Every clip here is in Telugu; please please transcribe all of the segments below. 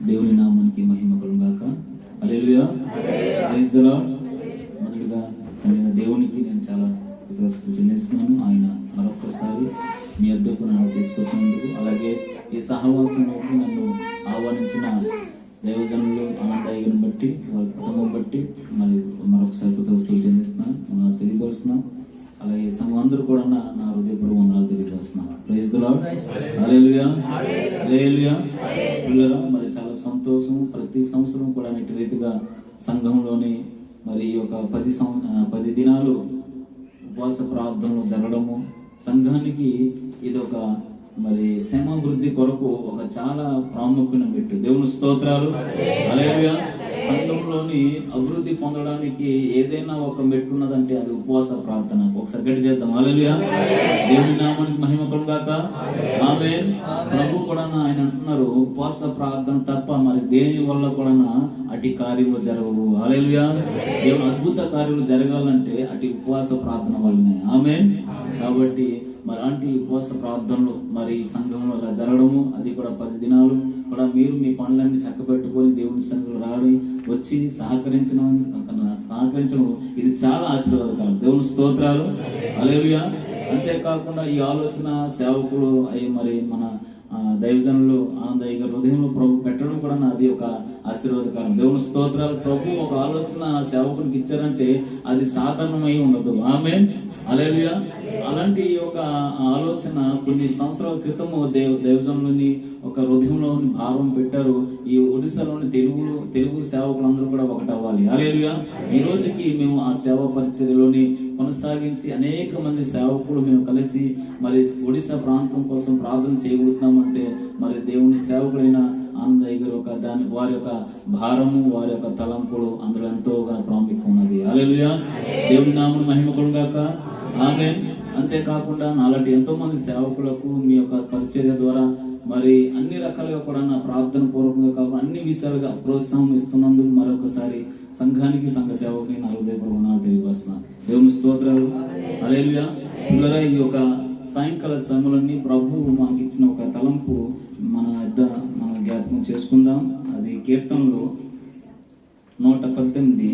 దేవుని నామానికి మహిమ కలుగాక. హల్లెలూయా, ప్రైజ్ ది లార్డ్. మొదటిగా తండ్రి దేవునికి నేను చాలా కృతజ్ఞతలు చెల్లిస్తున్నాను. ఆయన మరొకసారి మీ వద్దకు నన్ను తీసుకొచ్చినందుకు, అలాగే ఈ సహవాసంలోకి నన్ను ఆహ్వానించిన దైవజనులు ఆనందయ్యను బట్టి, వారి కుటుంబం బట్టి మరొకసారి కృతజ్ఞతలు చెల్లిస్తున్నాను, తెలియపరుస్తున్నాను. అలాగే సంఘం అందరూ కూడా నా హృదయపూర్వక వందనాలు తెలియజేస్తున్నాను. Praise the lord. Hallelujah, hallelujah. పిల్లరా, మరి చాలా సంతోషం. ప్రతి సంవత్సరం కూడా ఇటు రీతిగా సంఘంలోని మరి ఈ యొక్క 10 దినాలు ఉపవాస ప్రార్థనలు జరగడము, సంఘానికి ఇది ఒక మరి క్షేమాభివృద్ధి కొరకు ఒక చాలా ప్రాముఖ్యమైన పెట్టు. దేవుని స్తోత్రాలు. హల్లెలూయా. సంఘంలోని అభివృద్ధి పొందడానికి ఏదైనా ఒక మెట్టు ఉన్నదంటే అది ఉపవాస ప్రార్థన. ఒకసారి గట్టి చేద్దాం. హల్లెలూయా. దేవుని నామానికి మహిమ కలుగాక. ఆమేన్. ప్రభు కూడా ఆయన అంటున్నారు, ఉపవాస ప్రార్థన తప్ప మరి దేని వల్ల కూడా అటు కార్యములు జరగవు. హల్లెలూయా. దేవుని అద్భుత కార్యములు జరగాలంటే అటు ఉపవాస ప్రార్థన వల్లనే. ఆమేన్. కాబట్టి మరి అలాంటి ఉపవాస ప్రార్థనలు మరి సంఘంలో అలా జరగడము, అది కూడా 10 దినాలు కూడా మీరు మీ పనులన్నీ చక్కబెట్టుకొని దేవుని సంఘంలో రావడం, వచ్చి సహకరించడం ఇది చాలా ఆశీర్వాదకరం. దేవుని స్తోత్రాలు. హల్లెలూయా. అంతేకాకుండా ఈ ఆలోచన సేవకులు మరి మన దైవజనులు ఆనందయ్య గారి హృదయంలో ప్రభు పెట్టడం కూడా అది ఒక ఆశీర్వాదకరం. దేవుని స్తోత్రాలు. ప్రభు ఒక ఆలోచన సేవకునికి ఇచ్చారంటే అది సాధారణమై ఉండదు. ఆమేన్. హల్లెలూయా. అలాంటి ఒక ఆలోచన కొన్ని సంవత్సరాల క్రితము దైవజనులని ఒక హృదయంలోని భావం పెట్టారు. ఈ ఒడిశాలోని తెలుగు సేవకులందరూ కూడా ఒకటి అవ్వాలి. హల్లెలూయా. ఈ రోజుకి మేము ఆ సేవా పరిచర్యలోని కొనసాగించి అనేక మంది సేవకులు మేము కలిసి మరి ఒడిశా ప్రాంతం కోసం ప్రార్థన చేయగలుగుతున్నామంటే మరి దేవుని సేవకులైన ఆనందయ్య గారు వారి యొక్క భారము, వారి యొక్క తలంపులు అందులో ఎంతోగా ప్రాముఖ్యం ఉన్నది. హల్లెలూయా. దేవుని నామమున మహిమ కలుగాక. ఆమేన్. అంతేకాకుండా నాలాంటి ఎంతో మంది సేవకులకు మీ యొక్క పరిచర్య ద్వారా మరి అన్ని రకాలుగా కూడా నా ప్రార్థన పూర్వకంగా కాకుండా అన్ని విషయాలుగా ప్రోత్సాహం ఇస్తున్నందుకు మరొకసారి సంఘానికి, సంఘ సేవకుని నా హృదయపూర్వక తెలియజేస్తున్నాను. దేవుని స్తోత్రాలు. హల్లెలూయా. పిల్లరా, ఈ యొక్క సాయంకాల సమయంలోని ప్రభు మాకు ఇచ్చిన ఒక తలంపు మనం జ్ఞాపకం చేసుకుందాం. అది కీర్తనలు 118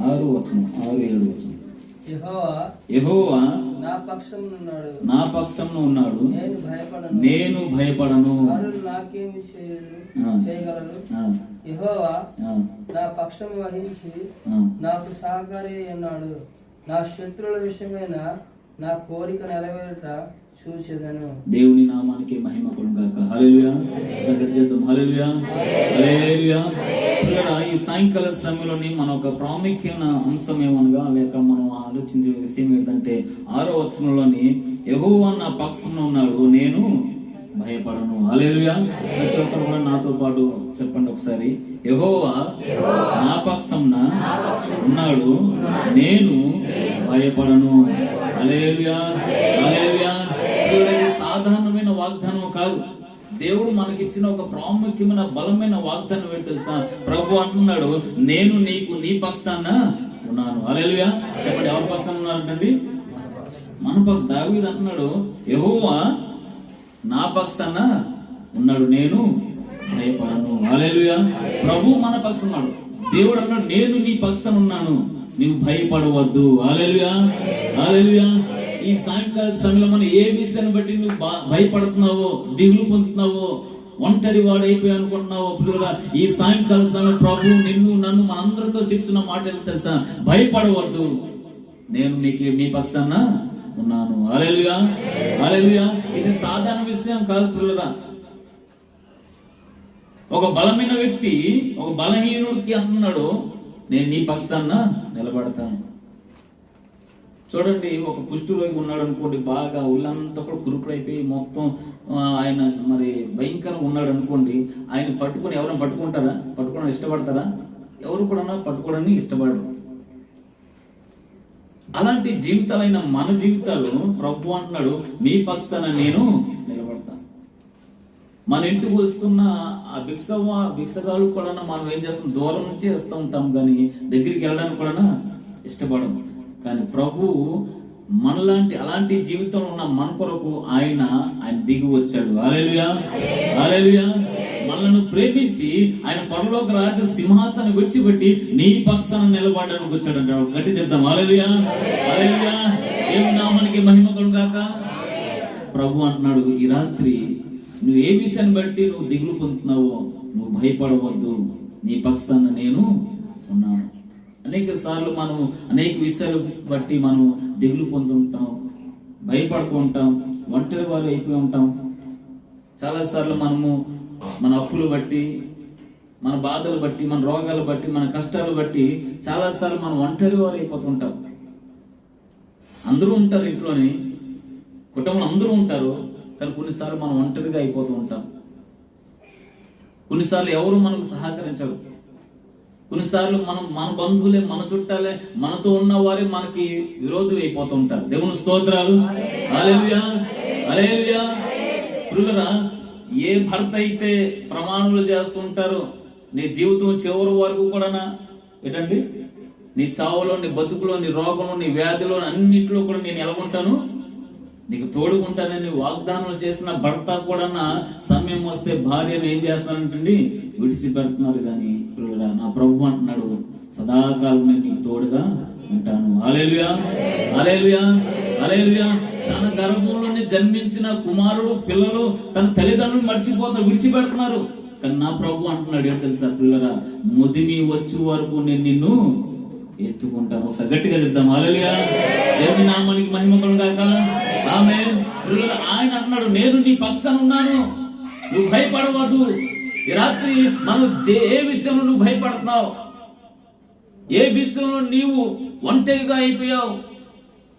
6 వచనం, 6-7 వచనం. యెహోవా నా పక్షమున ఉన్నాడు, నేను భయపడను. యెహోవా నా పక్షం వహించి నాకు సహకారి అన్నాడు. నా శత్రువుల విషయమైన నా కోరిక నెరవేరుట చూసేదను. దేవుని నామానికి మహిమ కలుగాక. హల్లెలూయా. సంగీతం. హల్లెలూయా, హల్లెలూయా. ఈ సాయంకాల సమయంలోని మన ఒక ప్రాముఖ్యమైన అంశం ఏమనగా, లేక మనం ఆలోచించే విషయం ఏంటంటే 6వ వచనంలోని యెహోవా నా పక్షంలో ఉన్నాడు, నేను భయపడను. హల్లెలూయా. ప్రతి ఒక్కరు కూడా నాతో పాటు చెప్పండి ఒకసారి. యెహోవా నా పక్షంన ఉన్నాడు, నేను భయపడను. హల్లెలూయా, హల్లెలూయా. ఇది సాధారణమైన వాగ్దానం కాదు. దేవుడు మనకిచ్చిన ఒక ప్రాముఖ్యమైన బలమైన వాగ్దానం ఏంటి తెలుసా? ప్రభు అంటున్నాడు, నేను నీ పక్షాన ఉన్నాను. హల్లెలూయా. చెప్పండి, ఎవరి పక్షాన ఉన్నారంటండి? మన పక్షం. దావీదు అంటున్నాడు, యెహోవా నా పక్షాన ఉన్నాడు, నేను భయపడను. హల్లెలూయా. ప్రభు మన పక్షం ఉన్నాడు. దేవుడు అన్నాడు, నేను నీ పక్షాన ఉన్నాను, నీవు భయపడవద్దు. హల్లెలూయా, హల్లెలూయా. ఈ సాయంకాల సమయంలో మనం ఏ విషయాన్ని బట్టి నువ్వు భయపడుతున్నావో, దిగులు పొందుతున్నావో, ఒంటరి వాడు అయిపోయి అనుకుంటున్నావో, పిల్లగా ఈ సాయంకాల సమయం ప్రభు నిన్ను నన్ను మనందరితో చెప్తున్న మాట ఏంటో తెలుసా? భయపడవద్దు, నేను మీ పక్షాన ఉన్నాను. హల్లెలూయా, హల్లెలూయా. ఇది సాధారణ విషయం కాదు పిల్లగా. ఒక బలమైన వ్యక్తి ఒక బలహీనుడికి అంటున్నాడు, నేను నీ పక్షాన నిలబడతాను. చూడండి, ఒక కుష్ఠరోగి ఉన్నాడు అనుకోండి, బాగా ఒళ్ళంతా కూడా కురుపుడైపోయి మొత్తం ఆయన మరి భయంకరంగా ఉన్నాడు అనుకోండి, ఆయన పట్టుకొని ఎవరైనా పట్టుకోవడం ఇష్టపడతారా? ఎవరు కూడా పట్టుకోవడానికి ఇష్టపడరు. అలాంటి జీవితాలైన మన జీవితాలు ప్రభు అంటున్నాడు, మీ పక్షాన నేను నిలబడతాను. మన ఇంటికి వస్తున్న ఆ భిక్షగాలు కూడా మనం ఏం చేస్తాం? దూరం నుంచే వస్తూ ఉంటాం, కానీ దగ్గరికి వెళ్ళడానికి కూడా ఇష్టపడము. కానీ ప్రభు మనలాంటి అలాంటి జీవితం ఉన్న మన కొరకు ఆయన దిగి వచ్చాడు. హల్లెలూయా, హల్లెలూయా. మనలను ప్రేమించి ఆయన పరలోక రాజ్య సింహాసనం విడిచిపెట్టి నీ పక్షాన నిలబడడానికి వచ్చాడు అంటే గట్టి చెప్తాం హల్లెలూయా, హల్లెలూయా. దేవుని నామానికి మహిమ కలుగాక. ప్రభు అంటున్నాడు, ఈ రాత్రి నువ్వు ఏ విషయాన్ని బట్టి నువ్వు దిగులు పొందుతున్నావో నువ్వు భయపడవద్దు, నీ పక్షాన నేను ఉన్నాను. అనేక సార్లు మనం అనేక విషయాలు బట్టి మనం దిగులు పొందుతుంటాం, భయపడుతూ ఉంటాం, ఒంటరి వారు అయిపోయి ఉంటాం. చాలాసార్లు మనము మన అప్పులు బట్టి, మన బాధలు బట్టి, మన రోగాలు బట్టి, మన కష్టాలు బట్టి చాలాసార్లు మనం ఒంటరి వారు అయిపోతుంటాం. అందరూ ఉంటారు ఇంట్లోని, కుటుంబంలో అందరూ ఉంటారు, కానీ కొన్నిసార్లు మనం ఒంటరిగా అయిపోతూ ఉంటాం. కొన్నిసార్లు ఎవరు మనకు సహకరించరు. కొన్నిసార్లు మన బంధువులే, మన చుట్టాలే, మనతో ఉన్న వారే మనకి విరోధులు అయిపోతూ ఉంటారు. దేవుని స్తోత్రాలు, హల్లెలూయా, హల్లెలూయా. ప్రియులారా, ఏ భర్త అయితే ప్రమాణాలు చేస్తుంటారో నీ జీవితం చివరి వరకు కూడా ఏంటండి, నీ చావులో, నీ బతుకులో, నీ రోగంలో, నీ వ్యాధిలో, అన్నింటిలో కూడా నేను ఎలాగుంటాను, నీకు తోడుకుంటానని వాగ్దానం చేసిన భర్త కూడా సమయం వస్తే భార్యను ఏం చేస్తున్నారంటండి, విడిచిపెడుతున్నారు. కానీ నా ప్రభు అంటున్నాడు, సదాకాలం నేను నీకు తోడుగా ఉంటాను. హల్లెలూయా, హల్లెలూయా, హల్లెలూయా. తన గర్భంలోనే జన్మించిన కుమారుడు, పిల్లలు తన తల్లిదండ్రులు మర్చిపోతారు, విడిచిపెడుతున్నారు. కానీ నా ప్రభు అంటున్నాడు ఏంటి తెలుసా పిల్లరా, ముదిమి వచ్చే వరకు నేను నిన్ను ఎత్తుకుంటాను. ఒకసారి గట్టిగా చెప్తాం హల్లెలూయా, దేవుని నామానికి మహిమ కలుగాక. ఆమేన్. ఆయన అన్నాడు, నేను నీ పక్షాన ఉన్నాను, నువ్వు భయపడవద్దు. ఈ రాత్రి మనం ఏ విషయంలో నువ్వు భయపడుతున్నావు, ఏ విషయంలో నీవు ఒంటరిగా అయిపోయావు,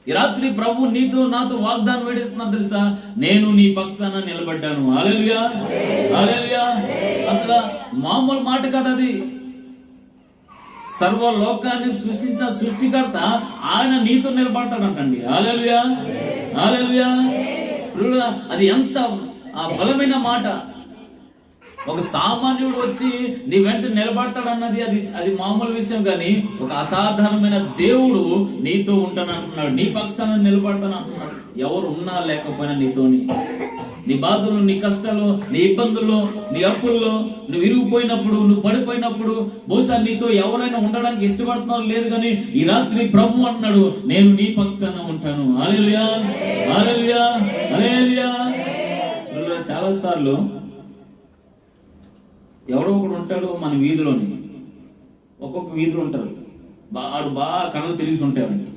ఈ రాత్రి ప్రభు నీతో నాతో వాగ్దానం వేడిస్తున్నా తెలుసా, నేను నీ పక్షాన నిలబడ్డాను. హల్లెలూయా, హల్లెలూయా. అసలు మామూలు మాట కదా అది. సర్వలోకాన్ని సృష్టించిన సృష్టికర్త ఆయన నీతో నిలబడతాడంటండి. హల్లెలూయా, హల్లెలూయా. అది ఎంత బలమైన మాట. ఒక సామాన్యుడు వచ్చి నీ వెంట నిలబడతాడన్నది అది మామూలు విషయం. కానీ ఒక అసాధారణమైన దేవుడు నీతో ఉంటానంటున్నాడు, నీ పక్షాన నిలబడతానంటున్నాడు. ఎవరు ఉన్నా లేకపోయినా నీతోని, నీ బాధలు, నీ కష్టాలు, నీ ఇబ్బందుల్లో, నీ అప్పుల్లో, నువ్వు విరిగిపోయినప్పుడు, నువ్వు పడిపోయినప్పుడు బహుశా నీతో ఎవరైనా ఉండడానికి ఇష్టపడుతున్నారు లేదు. కానీ ఈ రాత్రి ప్రభు అంటున్నాడు, నేను నీ పక్షాన ఉంటాను. హల్లెలూయా, హల్లెలూయా, హల్లెలూయా. చాలా సార్లు ఎవడో ఒకడు ఉంటాడు మన వీధిలోని, ఒక్కొక్క వీధిలో ఉంటారు, బాగా కళ్ళు తిరిగి ఉంటాయి. వాడికి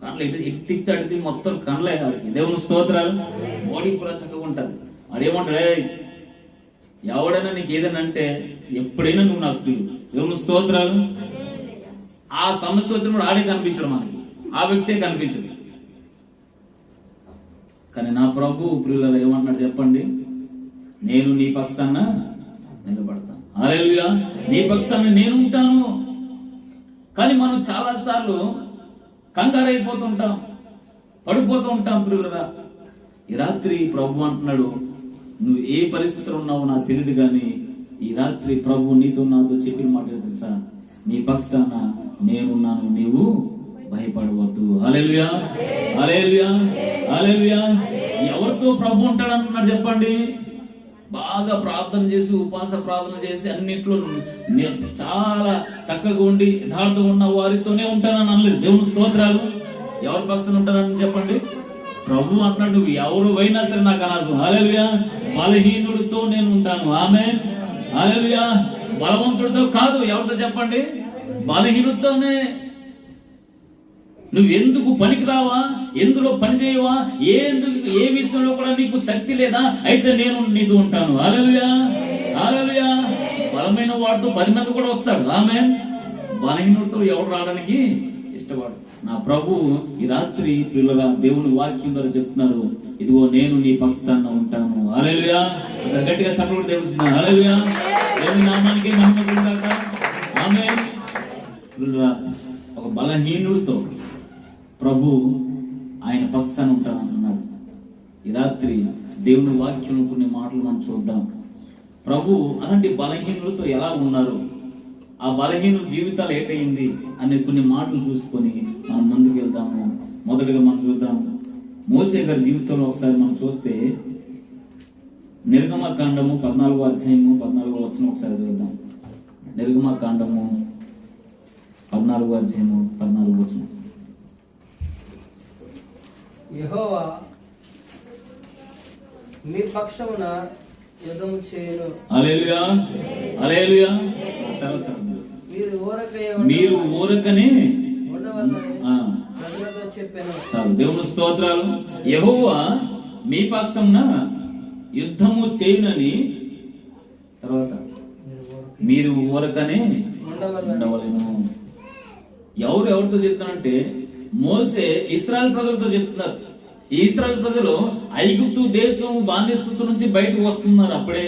కళ్ళు ఇటు తిక్కి అడిగి మొత్తం కళ్ళే వాడికి. దేవుని స్తోత్రాలు. బాడీ కూడా చక్కగా ఉంటుంది. వాడేమంటాడే, ఎవడైనా నీకు ఏదైనా అంటే ఎప్పుడైనా నువ్వు నాకు పిలువు. దేవుని స్తోత్రాలు. ఆ సమస్య వచ్చినప్పుడు ఆడే కనిపించడు మనకి, ఆ వ్యక్తే కనిపించడు. కానీ నా ప్రభు ప్రియులలో ఏమంటున్నాడు చెప్పండి, నేను నీ పక్షాన నిలబడతాను. హల్లెలూయా, నీ పక్షాన నేను ఉంటాను. కానీ మనం చాలా సార్లు కంగారు అయిపోతుంటాం, పడిపోతూ ఉంటాం. ప్రియులరా, ఈ రాత్రి ప్రభు అంటున్నాడు, నువ్వు ఏ పరిస్థితిలో ఉన్నావో నాకు తెలియదు, కానీ ఈ రాత్రి ప్రభు నీతో నాతో చెప్పిన మాట తెలుసా, నీ పక్షాన నేనున్నాను, నీవు భయపడవద్దు. హల్లెలూయా, హల్లెలూయా, హల్లెలూయా. ఎవరితో ప్రభు ఉంటాడు అంటున్నాడు చెప్పండి, బాగా ప్రార్థన చేసి, ఉపవాస ప్రార్థన చేసి, అన్నింటిలో చాలా చక్కగా ఉండి యథార్థంగా ఉన్న వారితోనే ఉంటానని అనలేదు. దేవుని స్తోత్రాలు. ఎవరి పక్షాన ఉంటానని చెప్పండి, ప్రభు అంటున్నాడు, నువ్వు ఎవరు అయినా సరే నాకు అనవసరం. హల్లెలూయా. బలహీనుడితో నేను ఉంటాను. ఆమేన్, హల్లెలూయా. బలవంతుడితో కాదు. ఎవరితో చెప్పండి, బలహీనుడితోనే. నువ్వు ఎందుకు పనికిరావా, ఎందులో పని చేయవా, ఏ విషయంలో కూడా నీకు శక్తి లేదా, అయితే నేను నీతో ఉంటాను. హల్లెలూయా, హల్లెలూయా. బలమైన వాడితో 10 మంది కూడా వస్తాడు. ఆమేన్. బలహీనుడితో ఎవరు రావడానికి ఇష్టపడు. నా ప్రభు ఈ రాత్రి పిల్లల దేవుని వాక్యం ద్వారా చెప్తున్నారు, ఇదిగో నేను నీ పక్షాన ఉంటాను. హల్లెలూయా. అసలు గట్టిగా చప్పట్లు దేవుడు. హల్లెలూయా, దేవుని నామానికి మహిమ కలుగాక. ఆమేన్. ఒక బలహీనుడితో ప్రభు ఆయన పక్షాన ఉంటానంటున్నాడు. ఈ రాత్రి దేవుని వాక్యం కొన్ని మాటలు మనం చూద్దాం. ప్రభు అలాంటి బలహీనులతో ఎలా ఉన్నారు, ఆ బలహీనుల జీవితాలు ఏటైంది అనే కొన్ని మాటలు చూసుకొని మనం ముందుకు వెళ్దాము. మొదటిగా మనం చూద్దాం మోసే గారి జీవితంలో. ఒకసారి మనం చూస్తే నిర్గమకాండము 14వ అధ్యాయము 14వ వచనం ఒకసారి చూద్దాం. నిర్గమకాండము 14వ అధ్యాయము 14వ వచనం. యెహోవా మీ పక్షమున యుద్ధము చేయును. హల్లెలూయా, హల్లెలూయా. తర్వాత మీరు ఊరకనే చాలు. దేవుని స్తోత్రాలు. యెహోవా మీ పక్షమున యుద్ధము చేయునని, తర్వాత మీరు ఊరకనే ఉండవలెను. ఎవరితో చెప్తానంటే మోసే ఇశ్రాయేలు ప్రజలతో చెప్తున్నారు. ఈ ఇశ్రాయేలు ప్రజలు ఐగుప్తు దేశం బానిసత్వ నుంచి బయటకు వస్తున్నారు. అప్పుడే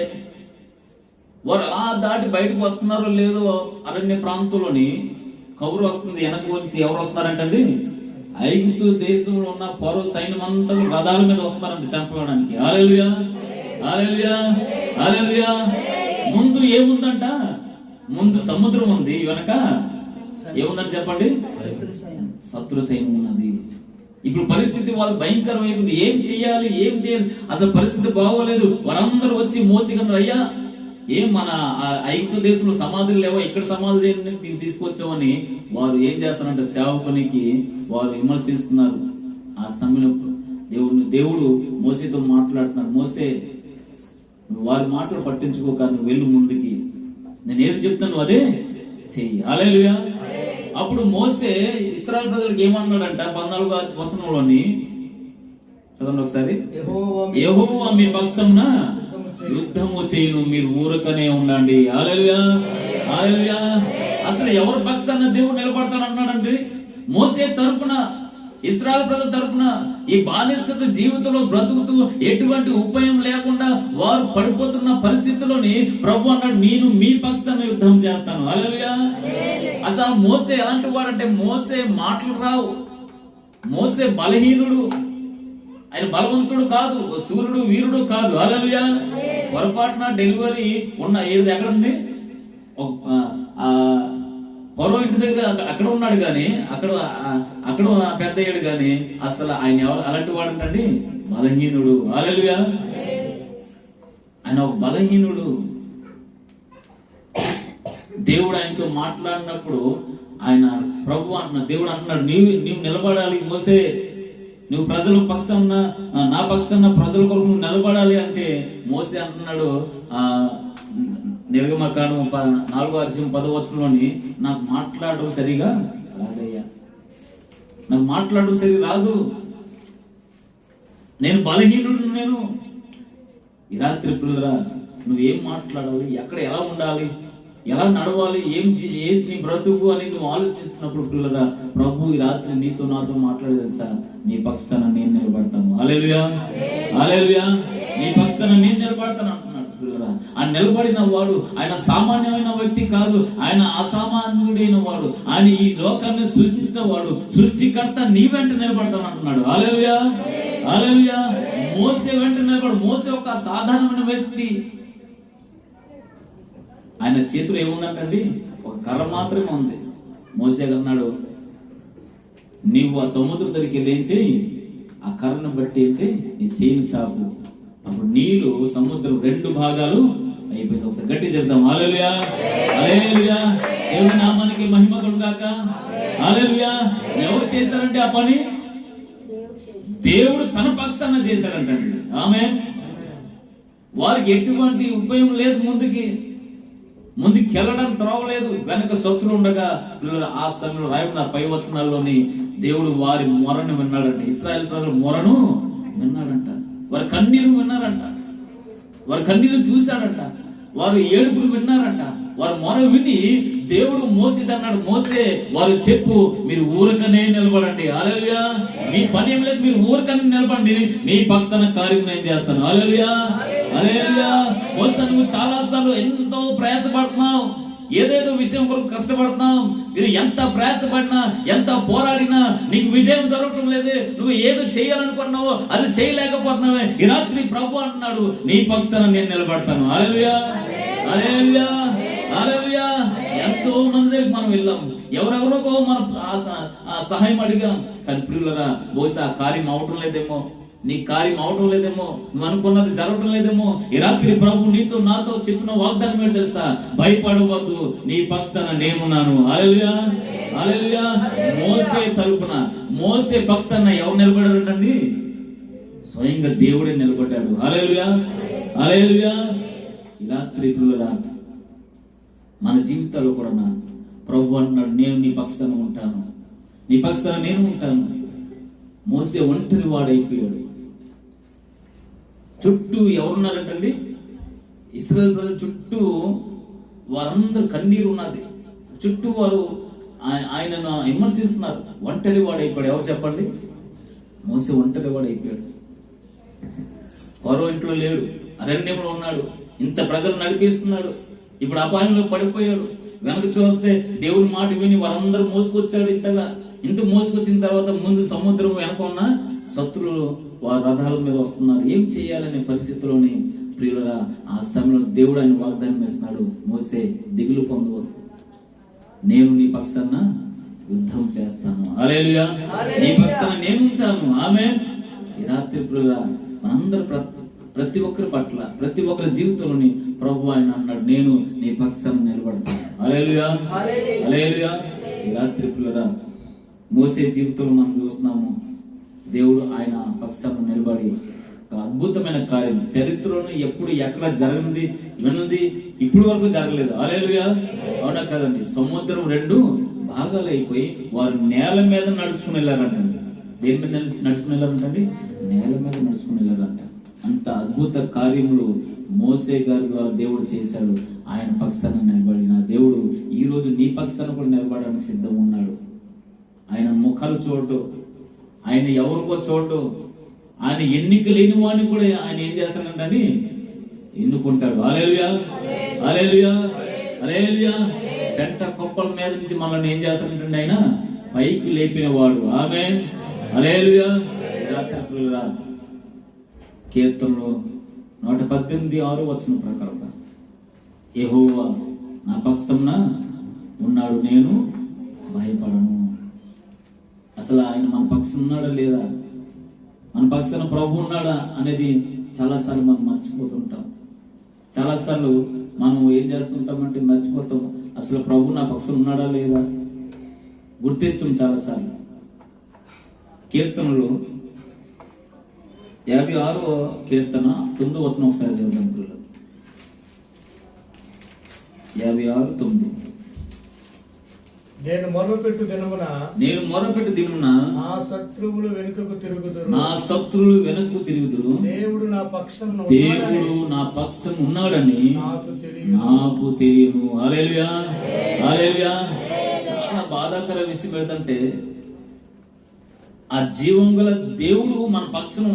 వారు అలా దాటి బయటకు వస్తున్నారో లేదో అరణ్య ప్రాంతంలోని కబురు వస్తుంది. వెనక నుంచి ఎవరు వస్తున్నారంటండి? ఐగుప్తు దేశంలో ఉన్న ఫరో సైన్యం అంతా రథాల మీద వస్తున్నారంట చంపడానికి. హల్లెలూయా, హల్లెలూయా, హల్లెలూయా. ముందు ఏముందంట? ముందు సముద్రం ఉంది, వెనక ఏముందని చెప్పండి? శత్రు సైన్యం ఉన్నది. ఇప్పుడు పరిస్థితి వాళ్ళు భయంకరమైపోయింది. ఏం చేయాలి? అసలు పరిస్థితి బాగోలేదు. వారందరూ వచ్చి మోసిగన్నారు, అయ్యా ఏం మన ఐగుప్తు దేశంలో సమాధులు లేవో, ఇక్కడ సమాధులు తీసుకొచ్చామని వారు ఏం చేస్తారంటే సేవకునికి వారు విమర్శిస్తున్నారు. ఆ సమయంలో దేవుడు మోసేతో మాట్లాడుతున్నారు. మోసే, వారి మాటలు పట్టించుకోక నువ్వు వెళ్ళు ముందుకి, నేను ఏది చెప్తాను అదే చెయ్యి. హల్లెలూయా. అప్పుడు మోసే ఇశ్రాయేలు ప్రజలకు ఏమన్నాడంట? 14వ వచనంలోని చదవండి ఒకసారి. యెహోవా మీ పక్షమున యుద్ధము చేయును, మీరు ఊరకనే ఉండండి. హల్లెలూయా, హల్లెలూయా. అసలు ఎవరి పక్షాన దేవుడు నిలబడతాడు అన్నాడంటే మోసే తరపున, ఇశ్రాయేలు ప్రజల తరపున. ఈ బానిసత్వ జీవితంలో బ్రతుకుతూ ఎటువంటి ఉపయోగం లేకుండా వారు పడిపోతున్న పరిస్థితిలోని ప్రభు అన్నాడు, నేను మీ పక్షాన యుద్ధం చేస్తాను. హల్లెలూయా. అసలు మోసే ఎలాంటి వాడంటే మోసే మాటలు రావు. మోసే బలహీనుడు, ఆయన బలవంతుడు కాదు, సూర్యుడు వీరుడు కాదు. హల్లెలూయా. పొరపాటున డెలివరీ ఉన్న ఏది ఎక్కడండి? పొరవ ఇంటి దగ్గర అక్కడ ఉన్నాడు కానీ అక్కడ పెద్ద అయ్యాడు కానీ అసలు ఆయన ఎవరు అలాంటి వాడంటండి? బలహీనుడు. హల్లెలూయా. ఆయన ఒక బలహీనుడు. దేవుడు ఆయనతో మాట్లాడినప్పుడు దేవుడు అంటున్నాడు, నీవు నిలబడాలి మోసే, నువ్వు ప్రజల పక్షాన, నా పక్షాన ప్రజల కొరకు నువ్వు నిలబడాలి అంటే మోసే అంటున్నాడు. నిర్గమకాండం 4వ అధ్యాయం 10వ వచనంలోని, నాకు మాట్లాడడం సరిగా రాదయ్యా, నాకు మాట్లాడడం సరిగా రాదు, నేను బలహీనుడు. నేను ఈ రాత్రి పిల్లరా, నువ్వేం మాట్లాడాలి, ఎక్కడ ఎలా ఉండాలి, ఎలా నడవాలి, ఏది నీ బ్రతుకు అని నువ్వు ఆలోచించినప్పుడు పిల్లరా, ప్రభు ఈ రాత్రి నీతో నాతో మాట్లాడేది సార్, నీ పక్షాన నేను నిలబడతాను. హల్లెలూయా, హల్లెలూయా. నీ పక్షాన నేను నిలబడతాను అంటున్నాడు పిల్లరా. ఆయన నిలబడిన వాడు ఆయన సామాన్యమైన వ్యక్తి కాదు, ఆయన అసామాన్యుడైన వాడు. ఆయన ఈ లోకాన్ని సృష్టించిన వాడు, సృష్టికర్త. నీ వెంట నిలబడతాను అంటున్నాడు. హల్లెలూయా, హల్లెలూయా. మోసే వెంట నిలబడు. మోసే ఒక సాధారణమైన వ్యక్తి. ఆయన చేతులు ఏముందంటండి? ఒక కర్ర మాత్రమే ఉంది. మోసే అన్నాడు, నీవు ఆ సముద్రం దగ్గరికి వెళ్ళి ఏం చేయి, ఆ కర్రను బట్టి ఏం చేయి, నీ చేయిని చాపు. అప్పుడు నీళ్లు సముద్రం 2 భాగాలు అయిపోయింది. ఒకసారి గట్టి చెప్దాం. హల్లెలూయా, హల్లెలూయా. దేవుని నామానికి మహిమ కలుగాక. హల్లెలూయా. ఎవరు చేశారంటే ఆ పని? దేవుడు తన పక్షాన చేశాడంటండి. ఆమేన్. వారికి ఎటువంటి ఉపయోగం లేదు, ముందుకు వెళ్ళడం త్రోవలేదు, వెనక శత్రువు ఉండగా ఆ సమయంలో రాయబడిన పై వచనాల్లోని దేవుడు వారి మొరను విన్నాడంట. ఇశ్రాయేలు ప్రజల మొరను విన్నాడంట. వారి కన్నీరు విన్నారంట, వారి కన్నీరు చూశాడంట, వారు ఏడుపులు విన్నారంట. వారు మొర విని దేవుడు మోసేదన్నాడు, మోసే వారు చెప్పు, మీరు ఊరకనే నిలబడండి. హల్లెలూయా. మీ పని ఏం లేదు, మీరు ఊరకనే నిలబడండి, మీ పక్షాన కార్యం నేను చేస్తాను. హల్లెలూయా, హల్లెలూయా. మోసే నువ్వు చాలా సార్లు ఎంతో ప్రయాసపడుతున్నావు, ఏదేదో విషయం కొరకు కష్టపడుతున్నావు. మీరు ఎంత ప్రయాసపడినా, ఎంత పోరాడినా నీకు విజయం దొరకడం లేదు. నువ్వు ఏదో చేయాలనుకున్నావో అది చేయలేకపోతున్నావే. ఈ రాత్రి ప్రభు అంటున్నాడు, నీ పక్షాన నేను నిలబడతాను. హల్లెలూయా, హల్లెలూయా, హల్లెలూయా. ఎంత ఎంతో మంది దగ్గరికి మనం వెళ్ళాం, ఎవరెవరికో మనం ఆ సహాయం అడిగాం. కానీ ప్రియులరా, బహుశా ఆ కార్యం అవటం లేదేమో, నీ కార్యం అవటం లేదేమో, నువ్వు అనుకున్నది జరగటం లేదేమో. ఈ రాత్రి ప్రభు నీతో నాతో చెప్పిన వాగ్దానం ఏంటి తెలుసా? భయపడవద్దు, నీ పక్షాన నేనున్నాను. హల్లెలూయా, హల్లెలూయా. మోసే తరపున, మోసే పక్షాన ఎవరు నిలబడారంటండి? స్వయంగా దేవుడే నిలబడ్డాడు. హల్లెలూయా, హల్లెలూయా. ఈ రాత్రి ప్రియులరా, మన జీవితాల్లో కూడా ప్రభు అన్నాడు, నేను నీ పక్షాన ఉంటాను, నీ పక్షాన నేను ఉంటాను. మోసే ఒంటరి వాడైపోయాడు. చుట్టూ ఎవరున్నారంటండి? ఇశ్రాయేలు ప్రజల చుట్టూ వారందరూ కన్నీరు ఉన్నది. చుట్టూ వారు ఆయనను విమర్శిస్తున్నారు. ఒంటరి వాడైపోయాడు. ఎవరు చెప్పండి? మోసే ఒంటరి వాడైపోయాడు. ఫరో ఇంట్లో లేడు, అరణ్యంలో ఉన్నాడు, ఇంత ప్రజలు నడిపిస్తున్నాడు. ఇప్పుడు అపాయంలో పడిపోయాడు. వెనక చూస్తే దేవుడి మాట విని వారందరూ మోసుకొచ్చాడు. ఇంత మోసుకొచ్చిన తర్వాత ముందు సముద్రం వెనక ఉన్న శత్రువులు వారి రథాల మీద వస్తున్నారు. ఏం చేయాలనే పరిస్థితిలోని ప్రియులరా, ఆ సమయంలో దేవుడు ఆయన వాగ్దానం ఇస్తున్నాడు, మోసే దిగులు పొందవద్దు, నేను నీ పక్షాన యుద్ధం చేస్తాను. హల్లెలూయా, నీ పక్షాన నేను ఉంటాను. ఆమేన్. ఈ రాత్రి ప్రియులరా, మనందరూ ప్రతి ఒక్కరి పట్ల, ప్రతి ఒక్కరి జీవితంలోని ప్రభు ఆయన అన్నాడు, నేను నీ పక్షాన నిలబడతాను. హల్లెలూయా, హల్లెలూయా. ఈ రాత్రి ప్రియులరా, మోసే జీవితంలో మనం చూస్తున్నాము, దేవుడు ఆయన పక్షాన నిలబడి ఒక అద్భుతమైన కార్యం చరిత్రలో ఎప్పుడు ఎక్కడ జరగనిది, విన్నది ఇప్పుడు వరకు జరగలేదు. హల్లెలూయా, అవునా కదండి? సముద్రం రెండు భాగాలు అయిపోయి వారు నేల మీద నడుచుకుని వెళ్ళారంటండి. దేని మీద నడుచుకుని వెళ్ళారంటండి? నేల మీద నడుచుకుని వెళ్ళారంట. అంత అద్భుత కార్యములు మోసే గారి ద్వారా దేవుడు చేశాడు. ఆయన పక్షాన నిలబడిన దేవుడు ఈ రోజు నీ పక్షాన కూడా నిలబడడానికి సిద్ధంగా ఉన్నాడు. ఆయన ముఖాలు చూడడు, ఆయన ఎవరికో చూడడు, ఆయన ఎన్నిక లేని వాడిని కూడా ఆయన ఏం చేస్తానంటని ఎన్నుకుంటాడు. హల్లెలూయా, హల్లెలూయా, హల్లెలూయా. పెంట కుప్పల మీద నుంచి మనల్ని ఏం చేస్తానంటే ఆయన పైకి లేపిన వాడు. ఆమేన్, హల్లెలూయా. కీర్తనలో 118:6 ప్రకారంగా, యెహోవా నా పక్షంన ఉన్నాడు, నేను భయపడను. అసలు ఆయన మన పక్షం ఉన్నాడా లేదా, మన పక్షాన ప్రభు ఉన్నాడా అనేది చాలాసార్లు మనం మర్చిపోతుంటాం. చాలాసార్లు మనం ఏం చేస్తుంటామంటే మర్చిపోతాం, అసలు ప్రభు నా పక్షం ఉన్నాడా లేదా గుర్తించం చాలాసార్లు. కీర్తనలు 56వ కీర్తన 9వ వచనం ఒకసారి చదువుతాం. 56:9. నేను మొరపెట్టు దినమున నా శత్రువులు వెనుకకు తిరుగుదురు. దేవుడు నా పక్షం ఉన్నాడని నాకు తెలియను. హల్లెలూయా, హల్లెలూయా. చాలా బాధాకర విషయం ఏంటంటే, ఆ జీవం గల దేవుడు మన పక్షం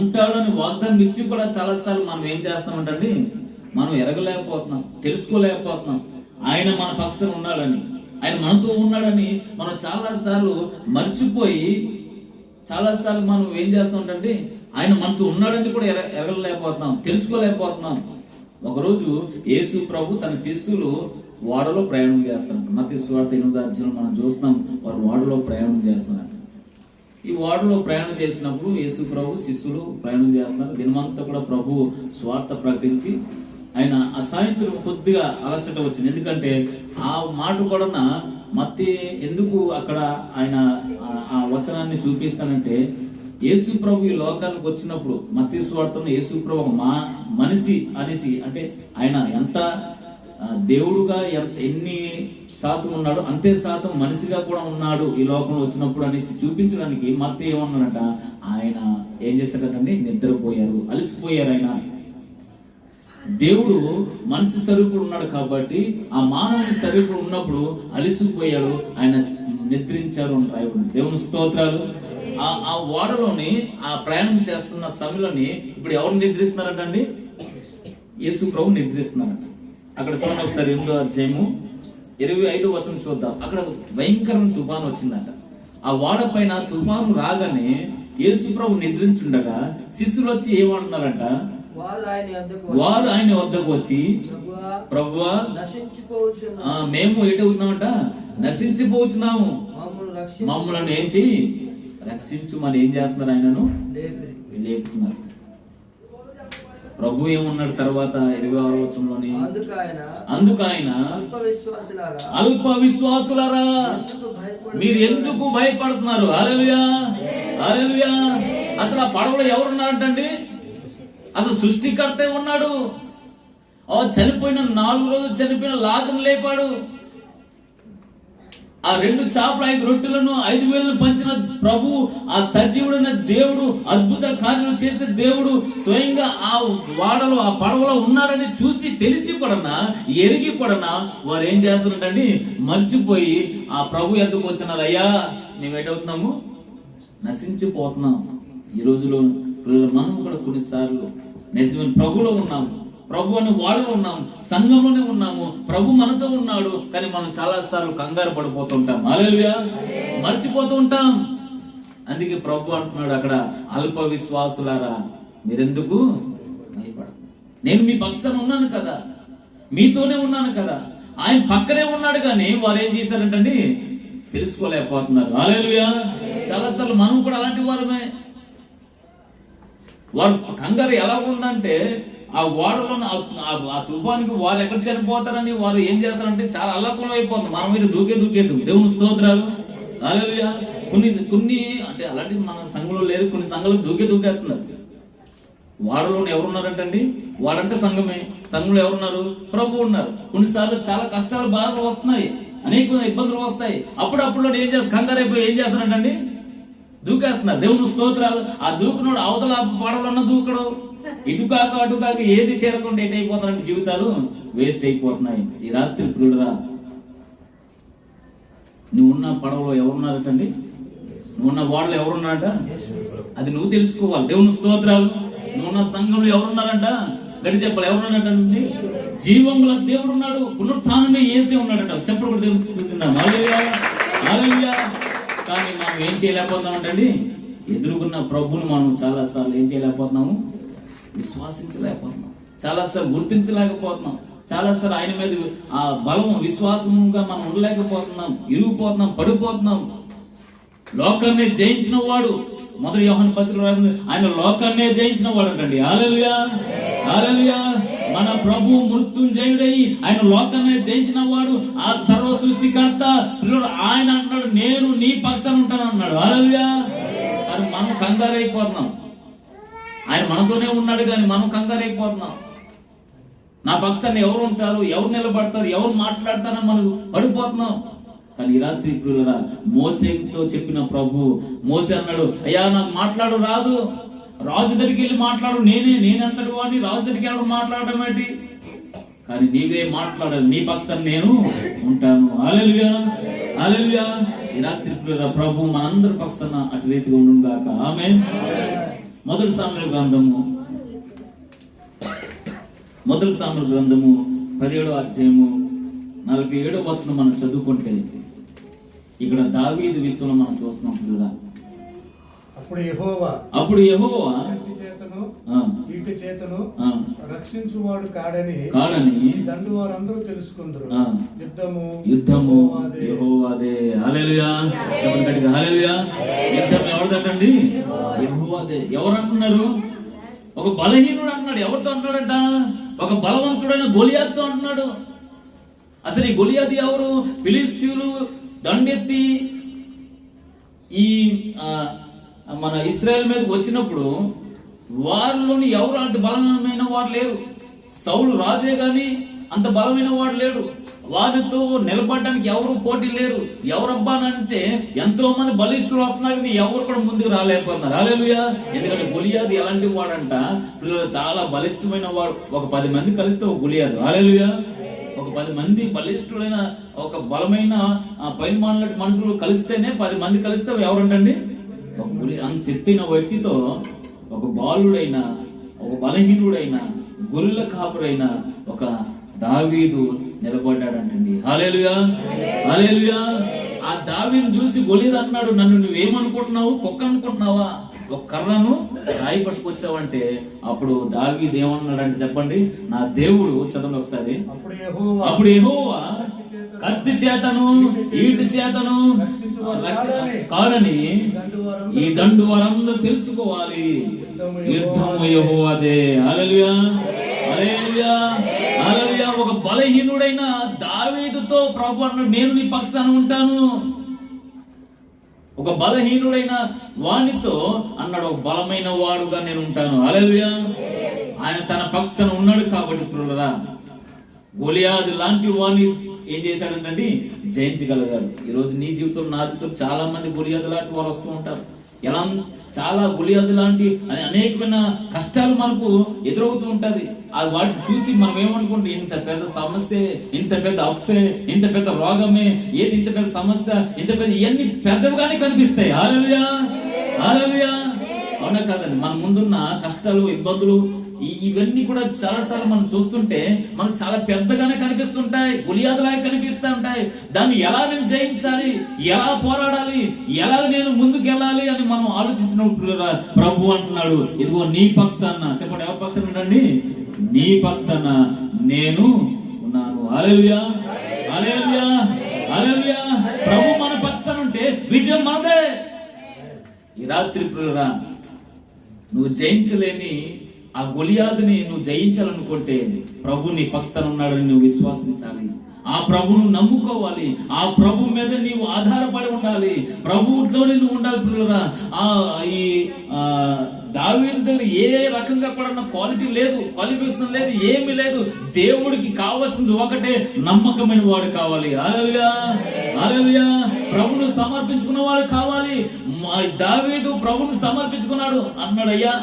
ఉంటాడని వాగ్దానం ఇచ్చి కూడా చాలాసార్లు మనం ఏం చేస్తామంటే మనం ఎరగలేకపోతున్నాం, తెలుసుకోలేకపోతున్నాం. ఆయన మన పక్షం ఉన్నాడని, ఆయన మనతో ఉన్నాడని మనం చాలాసార్లు మర్చిపోయి, చాలాసార్లు మనం ఏం చేస్తామంటే ఆయన మనతో ఉన్నాడని కూడా ఎరగలేకపోతున్నాం, తెలుసుకోలేకపోతున్నాం. ఒకరోజు యేసు ప్రభు తన శిష్యులు ఓడలో ప్రయాణం చేస్తున్నారు. మత్తయి సువార్త 8వ అధ్యాయంలో మనం చూస్తున్నాం, వారు ఓడలో ప్రయాణం చేస్తున్నారు. ఈ ఓడలో ప్రయాణం చేసినప్పుడు యేసు ప్రభు శిష్యులు ప్రయాణం చేస్తున్నారు. దినమంతా కూడా ప్రభు స్వార్థ ప్రకటించి ఆయన ఆ సాయంత్రం కొద్దిగా అలసట వచ్చింది. ఎందుకంటే ఆ మాట కూడా మత్తయి ఎందుకు అక్కడ ఆయన ఆ వచనాన్ని చూపిస్తానంటే, యేసు ప్రభు ఈ లోకానికి వచ్చినప్పుడు మత్తయి సువార్తలో యేసు ప్రభు మనిషి అనేసి, అంటే ఆయన ఎంత దేవుడుగా ఎన్ని శాతం ఉన్నాడు అంతే శాతం మనిషిగా కూడా ఉన్నాడు ఈ లోకంలో వచ్చినప్పుడు అనేసి చూపించడానికి మత్తయి ఏమన్నాడంట, ఆయన ఏం చేశాడంటే నిద్రపోయారు, అలసిపోయారు. ఆయన దేవుడు మనిషి స్వరూపుడు ఉన్నాడు కాబట్టి ఆ మానవుని స్వరూపుడు ఉన్నప్పుడు అలసిపోయాడు, ఆయన నిద్రించారు అని రాయబడింది. దేవుని స్తోత్రాలు. ఆ ఓడలోని ఆ ప్రయాణం చేస్తున్న సమయంలోని ఇప్పుడు ఎవరు నిద్రిస్తున్నారంటండి? యేసు ప్రభు నిద్రిస్తున్నారంట. అక్కడ చూడండి ఒకసారి 8వ అధ్యాయము 25వ వచనం చూద్దాం. అక్కడ భయంకరమైన తుఫాను వచ్చిందంట. ఆ ఓడ పైన తుఫాను రాగానే యేసు ప్రభు నిద్రించుండగా శిష్యులు వచ్చి ఏమంటున్నారంట, వారు ఆయన వద్దకు వచ్చి, ప్రభువా నశించిపోవచ్చున్నాము, మేము ఏటవుతున్నామంట, నశించిపోవచ్చున్నాము, మమ్మల్ని ఏం చెయ్యి, రక్షించు. మరి ఏం చేస్తున్నారు? ఆయనను లేపుతున్నారు. ప్రభు ఏమన్నాడు తర్వాత 26వ వచనంలోని, అందుకు ఆయన అల్ప విశ్వాసులారా మీరు ఎందుకు భయపడుతున్నారు? హల్లెలూయా, హల్లెలూయా. అసలు ఆ పడవలో ఎవరున్నారంటండి? అసలు సృష్టికర్తే ఉన్నాడు. చనిపోయిన 4 రోజులు చనిపోయిన లాజరును లేపాడు. ఆ 2 చేపలు 5 రొట్టెలను 5,000 పంచిన ప్రభు, ఆ సజీవుడైన దేవుడు, అద్భుత కార్యాలు చేసే దేవుడు స్వయంగా ఆ వాడలో, ఆ పడవలో ఉన్నాడని చూసి తెలిసి కూడా, ఎరిగి కూడా వారు ఏం చేస్తున్నారండి? మర్చిపోయి ఆ ప్రభు ఎందుకు వచ్చినారు? అయ్యా మేము ఏటవుతున్నాము, నశించిపోతున్నాం. ఈ రోజులో మనం కూడా కొన్నిసార్లు నిజమైన ప్రభులో ఉన్నాము, ప్రభు అని వాడులో ఉన్నాము, సంఘంలోనే ఉన్నాము, ప్రభు మనతో ఉన్నాడు, కానీ మనం చాలా సార్లు కంగారు పడిపోతుంటాం. హల్లెలూయా, మర్చిపోతూ ఉంటాం. అందుకే ప్రభు అంటున్నాడు అక్కడ, అల్ప విశ్వాసులారా మీరెందుకు భయపడతారు? నేను మీ పక్షాన ఉన్నాను కదా, మీతోనే ఉన్నాను కదా. ఆయన పక్కనే ఉన్నాడు, కానీ వారు ఏం చేశారంటండి? తెలుసుకోలేకపోతున్నారు. హల్లెలూయా. చాలా సార్లు మనం కూడా అలాంటి వారమే. వారు కంగారు ఎలా ఉందంటే, ఆ ఓడలో ఆ తుఫానికి వారు ఎక్కడ చనిపోతారని వారు ఏం చేస్తారంటే చాలా అల్లకూలం అయిపోతుంది. మనం మీద దూకేద్దు. దేవుని స్తోత్రాలు, హల్లెలూయా. కొన్ని అంటే అలాంటి మన సంఘంలో లేదు, కొన్ని సంఘాలు దూకేస్తున్నారు. వాడలో ఎవరున్నారంటండి? వాడంటే సంఘమే. సంఘంలో ఎవరున్నారు? ప్రభు ఉన్నారు. కొన్నిసార్లు చాలా కష్టాలు, బాధలు వస్తున్నాయి, అనేక ఇబ్బందులు వస్తాయి. అప్పుడప్పుడు ఏం చేస్తారు? కంగారు అయిపోయి ఏం చేస్తారంటండి? దూకేస్తున్నారు. దేవుని స్తోత్రాలు. ఆ దూకునోడు అవతల పడవలన్నా దూకడు, ఇటు కాక అటు కాక ఏది చేరకుండా ఎటు అయిపోతారంటే జీవితాలు వేస్ట్ అయిపోతున్నాయి. ఈ రాత్రి ప్రియుడురా, నువ్వున్న పడవలో ఎవరున్నారటండి? నువ్వున్న వాడలో ఎవరున్నారట? అది నువ్వు తెలుసుకోవాలి. దేవుని స్తోత్రాలు. నువ్వున్న సంఘంలో ఎవరున్నారంట? గడి చెప్పాలి. ఎవరున్నారంటండి? జీవముల దేవుడు ఉన్నాడు, పునరుత్థానమే యేసే ఉన్నాడట. చెప్పడు కూడా దేవుని స్తుతిద్దాం. హల్లెలూయా, హల్లెలూయా. కానీ మనం ఏం చేయలేకపోతున్నాం అంటండి? ఎదురుకున్న ప్రభువుని మనం చాలా సార్లు ఏం చేయలేకపోతున్నాము? విశ్వాసించలేకపోతున్నాం. చాలాసార్లు గుర్తించలేకపోతున్నాం. చాలాసార్లు ఆయన మీద ఆ బలం, విశ్వాసంగా మనం ఉండలేకపోతున్నాం, ఇరిగిపోతున్నాం, పడిపోతున్నాం. లోకాన్నే జయించిన వాడు, మొదటి యోహాను పత్రికలో ఆయన లోకాన్నే జయించిన వాడు అంటండి. హల్లెలూయా, హల్లెలూయా. మన ప్రభు మృత్యుంజయుడై ఆయన లోకాన్నే జయించిన వాడు, ఆ సర్వ సృష్టికర్త. ఆయన అంటున్నాడు, నేను నీ పక్షాన ఉంటాను అన్నాడు. హల్లెలూయా. అని మనం కంగారు అయిపోతున్నాం. ఆయన మనతోనే ఉన్నాడు, కానీ మనం కంగారు అయిపోతున్నాం. నా పక్షాన్ని ఎవరు ఉంటారు, ఎవరు నిలబడతారు, ఎవరు మాట్లాడతారని మనం పడిపోతున్నాం. కానీ ఈ రాత్రి ప్రియులారా, మోసేతో చెప్పిన ప్రభు, మోసే అన్నాడు, అయ్యా నాకు మాట్లాడు రాదు, రాజు దగ్గరికి వెళ్ళి మాట్లాడు, నేనెంతటి వాడిని రాజు దగ్గరికి వెళ్ళడం మాట్లాడడం ఏంటి? కానీ నీవే మాట్లాడాలి, నీ పక్షాన్ని నేను ఉంటాను. హల్లెలూయా, హల్లెలూయా. ఈ రాత్రి ప్రియులారా, ప్రభు మనందరి పక్షాన అటు రీతిగా ఉండును గాక. ఆమేన్. మొదటి సాముయేలు గ్రంథము 17వ అధ్యాయము 47వ వచనం మనం చదువుకుంటే, ఇక్కడ దావీదు విషయంలో మనం చూస్తున్నాం పిల్లరా. అప్పుడు యెహోవా ఈటి చేతను రక్షించువాడు కాడని దండు వారందరూ తెలుసుకుందరు. యుద్ధము యెహోవాదే. హల్లెలూయా, చెప్పండి గట్టిగా హల్లెలూయా. యుద్ధం ఎవరిదటండి? యెహోవాదే. ఎవరు అంటున్నారు? ఒక బలహీనుడు అంటున్నాడు. ఎవరితో అంటున్నాడట? ఒక బలవంతుడైన గొలియాతుతో అంటున్నాడు. అసలు ఈ గొలియాతు ఎవరు? ఫిలిష్తీయులు దండెత్తి ఈ మన ఇశ్రాయేల్ మీదకి వచ్చినప్పుడు వారిలోని ఎవరు అంత బలమైన వాడు లేరు. సౌలు రాజే గాని అంత బలమైన వాడు లేడు. వారితో నిలబడడానికి ఎవరు పోటీ లేరు. ఎవరబ్బానంటే ఎంతో మంది బలిష్ఠులు వస్తున్నారు, కానీ ఎవరు కూడా ముందుకు రాలేకపోతున్నారు. హల్లెలూయా. ఎందుకంటే గొలియాతు ఎలాంటి వాడంట? పిల్లలు చాలా బలిష్టమైన వాడు. ఒక 10 మంది కలిస్తే ఒక గొలియాతు. హల్లెలూయా. ఒక 10 మంది బలిష్ఠులైన, ఒక బలమైన పైమానుల మనుషులు కలిస్తేనే, 10 మంది కలిస్తే ఎవరంటండి? ఒక అంత ఎత్తిన వ్యక్తితో ఒక బాలుడైన, ఒక బలహీనుడైన, గొర్రెల కాపురైన ఒక దావీదు నిలబడ్డాడంటండి. హల్లెలూయా, హల్లెలూయా. ఆ దావీదుని చూసి గొలియాతు అన్నాడు, నన్ను నువ్వేమనుకుంటున్నావు, కుక్క అనుకుంటున్నావా, ఒక కర్రను రాయి పట్టుకొచ్చావంటే అప్పుడు దావీదు ఏమన్నాడంటే చెప్పండి, నా దేవుడు, చదవండి ఒకసారి, అప్పుడు యెహోవా కత్తి చేతను ఈటి చేతను కాడని ఈ దండు వారందరూ తెలుసుకోవాలి, యుద్ధము యెహోవాదే. హల్లెలూయా, హల్లెలూయా, హల్లెలూయా. ఒక బలహీనుడైన దావీదుతో ప్రభు అన్నాడు, నేను నీ పక్షాన ఉంటాను. ఒక బలహీనుడైన వానితో అన్నాడు, ఒక బలమైన వాడుగా నేను ఉంటాను. హల్లెలూయా. ఆయన తన పక్షాన ఉన్నాడు కాబట్టి ప్రియులారా, గొలియాతు లాంటి వాడిని ఏం చేశాడంటే జయించగలిగాడు. ఈరోజు నీ జీవితంలో, నా జీవితంలో చాలా మంది గొలియాతు లాంటి వారు వస్తూ ఉంటారు. ఎలా చాలా గొలియాతు లాంటి అనేకమైన కష్టాలు మనకు ఎదురవుతూ ఉంటది. అది వాటిని చూసి మనం ఏమనుకుంటే, ఇంత పెద్ద సమస్య, ఇంత పెద్ద అప్పే, ఇంత పెద్ద రోగమే, ఏది ఇంత పెద్ద సమస్య, ఇంత పెద్ద, ఇవన్నీ పెద్దవిగానే కనిపిస్తాయి. హల్లెలూయా, హల్లెలూయా. అవునా కాదండి? మన ముందున్న కష్టాలు, ఇబ్బందులు ఇవన్నీ కూడా చాలాసార్లు మనం చూస్తుంటే మనకు చాలా పెద్దగానే కనిపిస్తుంటాయి, గొలియాతులాగా కనిపిస్తూ ఉంటాయి. దాన్ని ఎలా నేను జయించాలి, ఎలా పోరాడాలి, ఎలా నేను ముందుకు వెళ్ళాలి అని మనం ఆలోచించినప్పుడు ప్రభు అంటున్నాడు, ఇదిగో నీ పక్షాన, చెప్పండి ఎవరి పక్షాన ఉండండి, నీ పక్షాన నేను ఉన్నాను. హల్లెలూయా, హల్లెలూయా, హల్లెలూయా. ప్రభు మన పక్షాన ఉంటే విజయం మనదే. ఈ రాత్రి ప్రియులారా, నువ్వు జయించలేని ఆ గొలియాతుని నువ్వు జయించాలనుకుంటే ప్రభు నీ పక్షాన ఉన్నాడని నువ్వు విశ్వాసించాలి. ఆ ప్రభును నమ్ముకోవాలి. ఆ ప్రభు మీద నీవు ఆధారపడి ఉండాలి. ప్రభువుతోనే నువ్వు ఉండాలి పిల్లరా. ఈ దావీదు దగ్గర ఏ రకంగా కూడా క్వాలిటీ లేదు, క్వాలిఫికేషన్ లేదు, ఏమీ లేదు. దేవుడికి కావాల్సింది ఒకటే, నమ్మకమైన వాడు కావాలి. హల్లెలూయా, హల్లెలూయా. ప్రభును సమర్పించుకున్న వాడు కావాలి. దావీదు ప్రభును సమర్పించుకున్నాడు. అన్నాడు, అయ్యా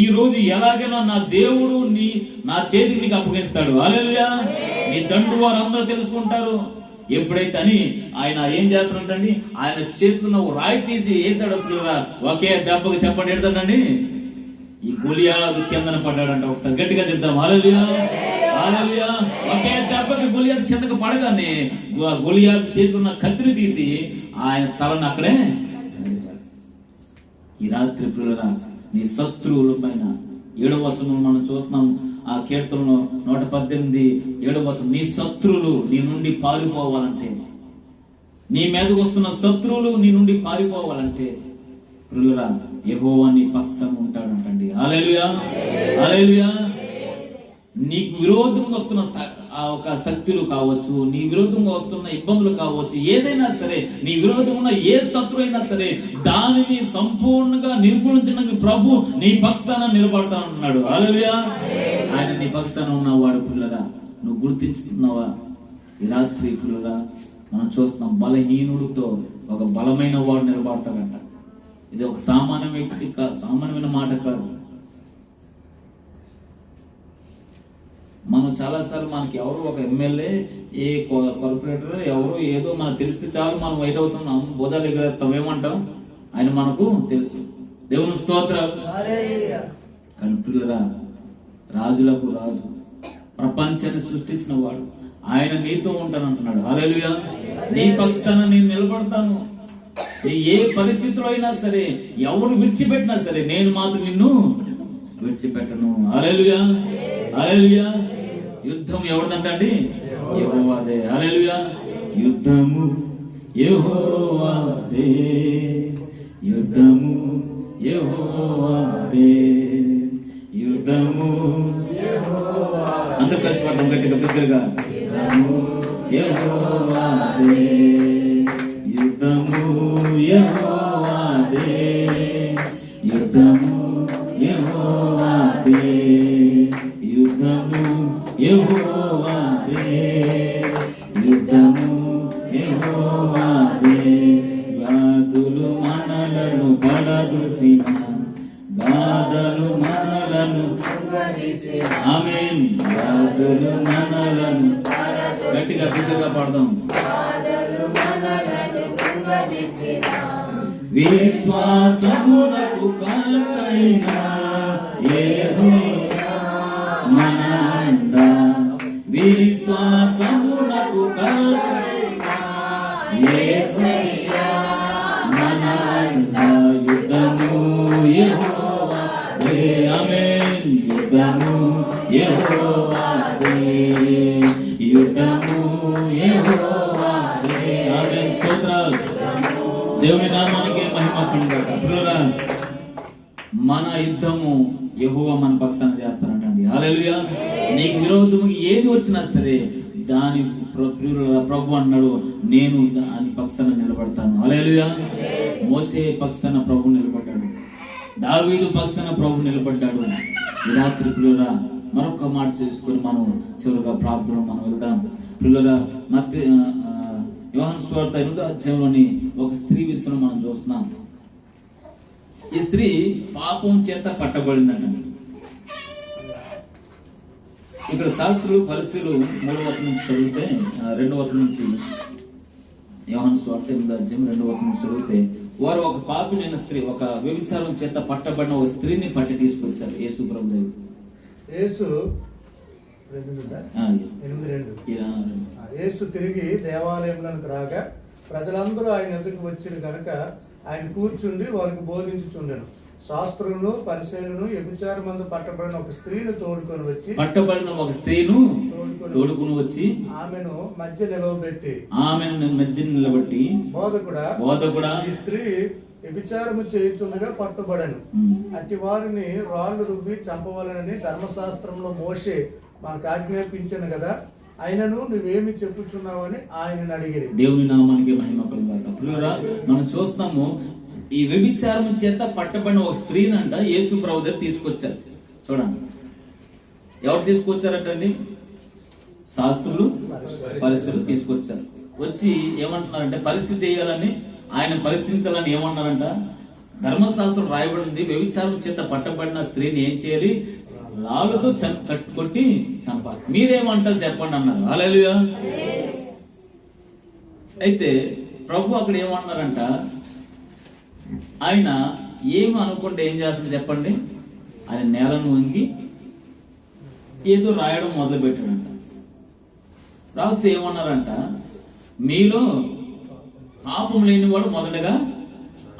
ఈ రోజు ఎలాగైనా నా దేవుడు నా చేతికి నీకు అప్పగిస్తాడు. హల్లెలూయా. నీ దండు వారందరూ తెలుసుకుంటారు. ఎప్పుడైతే అని ఆయన ఏం చేస్తాడంటండి, ఆయన చేతిలో రాయి తీసి వేసాడు పిల్లరా, ఒకే దెబ్బకు చెప్పండి ఎడతాడండి, ఈ గొలియాతు కిందన పడ్డాడంట. ఒకసారి గట్టిగా చెప్తాం, హల్లెలూయా, హల్లెలూయా. ఒకే దెబ్బకి గొలియాతు కిందకు పడగానే గొలియాతు చేతున్న కత్తిని తీసి ఆయన తలను అక్కడే. ఈ రాత్రి పిల్లరా, నీ శత్రువుల పైన 7వ వచనం మనం చూస్తున్నాం. ఆ కీర్తనలో 118 7వ వచనం, నీ శత్రువులు నీ నుండి పారిపోవాలంటే, నీ మీదకు వస్తున్న శత్రువులు నీ నుండి పారిపోవాలంటే ప్రియులారా, యెహోవా నీ పక్షాన ఉంటాడంటండి. హల్లెలూయా, హల్లెలూయా. నీకు విరోధంగా వస్తున్న ఆ ఒక శక్తులు కావచ్చు, నీ విరోధంగా వస్తున్న ఇబ్బందులు కావచ్చు, ఏదైనా సరే, నీ విరోధం ఉన్న ఏ శత్రు అయినా సరే, దానిని సంపూర్ణంగా నిర్మూలించడానికి ప్రభు నీ పక్షాన నిలబడతానన్నాడు. హల్లెలూయా. ఆయన నీ పక్షాన ఉన్నవాడు పిల్లరా, నువ్వు గుర్తించుతున్నావా? ఈ రాత్రి పిల్లరా మనం చూస్తున్నాం, బలహీనుడితో ఒక బలమైన వాడు నిలబడతాడంట. ఇది ఒక సామాన్య వ్యక్తి సామాన్యమైన మాట కాదు. మనం చాలాసార్లు మనకి ఎవరు ఒక ఎమ్మెల్యే, ఏ కార్పొరేటర్, ఎవరు ఏదో మనకు తెలిస్తే చాలు మనం వైట్ అవుతున్నాం, భుజాలు ఎగరేస్తాం, ఏమంటాం, ఆయన మనకు తెలుసు. దేవుని స్తోత్రాలు. కానీ పిల్లరా, రాజులకు రాజు, ప్రపంచాన్ని సృష్టించిన వాడు, ఆయన నీతో ఉంటానంటున్నాడు. హల్లెలూయా. నీ పక్షాన నేను నిలబడతాను. నీ ఏ పరిస్థితిలో అయినా సరే, ఎవరు విడిచిపెట్టినా సరే, నేను మాత్రం నిన్ను విడిచిపెట్టను. హల్లెలూయా, హల్లెలూయా. యుద్ధం ఎవరిదంటండి? యెహోవాదే. హల్లెలూయా. యుద్ధము యెహోవాదే, యుద్ధము యెహోవాదే, యుద్ధము యెహోవాదే. అందరూ కలిసి పాడతాం గట్టిగా బిగ్గరగా. యుద్ధము యెహోవాదే, యుద్ధము యెహోవాదే, యుద్ధము యెహోవాదే, యుద్ధము యెహోవాదే, యుద్ధము యెహోవాదే. వ్యాధులు మనలను పడదూసిన, బాధలు మనలను, ఆమేన్. వ్యాధులు మనలను, గట్టిగా బిగ్గరగా పాడదాం. విశ్వాసమునకు కర్తైన యెహోవా మన అండ, విశ్వాసమునకు కర్తైన యెహోవాదే, యుద్ధము యెహోవాదే. ఆమేన్. స్తోత్రాలు. దేవుని నామానికి మహిమ కలుగుగాక. ప్రియులారా, మన యుద్ధము యెహోవా మన పక్షాన చేస్తారంటండి. హల్లెలూయా. నీకు విరోధము ఏది వచ్చినా సరే దాని ప్రభు అన్నాడు, నేను దాని పక్షాన నిలబడతాను. హల్లెలూయా. మోసే పక్షాన ప్రభు నిలబడ్డాడు, దావీదు పక్షాన ప్రభు నిలబడ్డాడు. ఈ రాత్రి ప్రియులారా మరొక మాట చేసుకొని మనం చివరిగా ప్రార్థన మనం వెళ్దాం. ప్రియులారా, యోహాను సువార్త 8వ అధ్యాయంలోని ఒక స్త్రీ విషయంలో మనం చూస్తున్నాం. ఈ స్త్రీ పాపం చేత పట్టబడిందంట. ఇక్కడ శాస్త్రులు పరిశీలు 3వ వచనం నుంచి చదివితే 2వ వచనం నుంచి యోహాను సువార్త 8వ అధ్యాయం 2వ వచనం నుంచి చదివితే, వారు ఒక పాపినైన స్త్రీ, ఒక వ్యభిచారం చేత పట్టబడిన ఒక స్త్రీని పట్టి తీసుకొచ్చారు యేసు ప్రభు దగ్గరికి. యేసు తిరిగి దేవాలయంలోకి రాగా ప్రజలందరూ ఆయన ఎదురుకు వచ్చిన కనుక ఆయన కూర్చుండి వారికి బోధించుచుండెను. శాస్త్రులను పరిశీలను వ్యభిచారమందు పట్టబడిన ఒక స్త్రీని తోడుకొని వచ్చి ఆమెను మధ్య నిలబెట్టి బోధకుడా ఈ స్త్రీ వ్యభిచారము చేయుచుండగా పట్టుబడను. అట్టి వారిని రాళ్లు రుబ్బి చంపవలనని ధర్మశాస్త్రంలో మోషే మనకు ఆజ్ఞాపించను కదా, ఆయనను నువ్వేమి చెప్పుచున్నావని ఆయనను అడిగిరి. దేవుని నామానికి మహిమ కలుగుగాక. ప్రియులారా, మనం చూస్తాము ఈ వ్యభిచారం చేత పట్టబడిన ఒక స్త్రీని అంట యేసు ప్రభు దగ్గర తీసుకొచ్చారు. చూడండి, ఎవరు తీసుకొచ్చారటండి? శాస్త్రులు పరిశీలు తీసుకొచ్చారు. వచ్చి ఏమంటున్నారంటే, పరీక్ష చేయాలని, ఆయన పరీక్షించాలని ఏమన్నారంట? ధర్మశాస్త్రం రాయబడింది, వ్యభిచారం చేత పట్టబడిన స్త్రీని ఏం చేయాలి? రాళ్ళతో కొట్టి చంపాలి. మీరేమంటారు చెప్పండి అన్నారు. హల్లెలూయా. అయితే ప్రభు అక్కడ ఏమన్నారంట, ఆయన ఏమి అనుకుంటే ఏం చేస్తుంది చెప్పండి? ఆయన నేలను వంగి ఏదో రాయడం మొదలు పెట్టాడంట. రాస్తే ఏమన్నారంట, మీలో పాపం లేనివాడు మొదటగా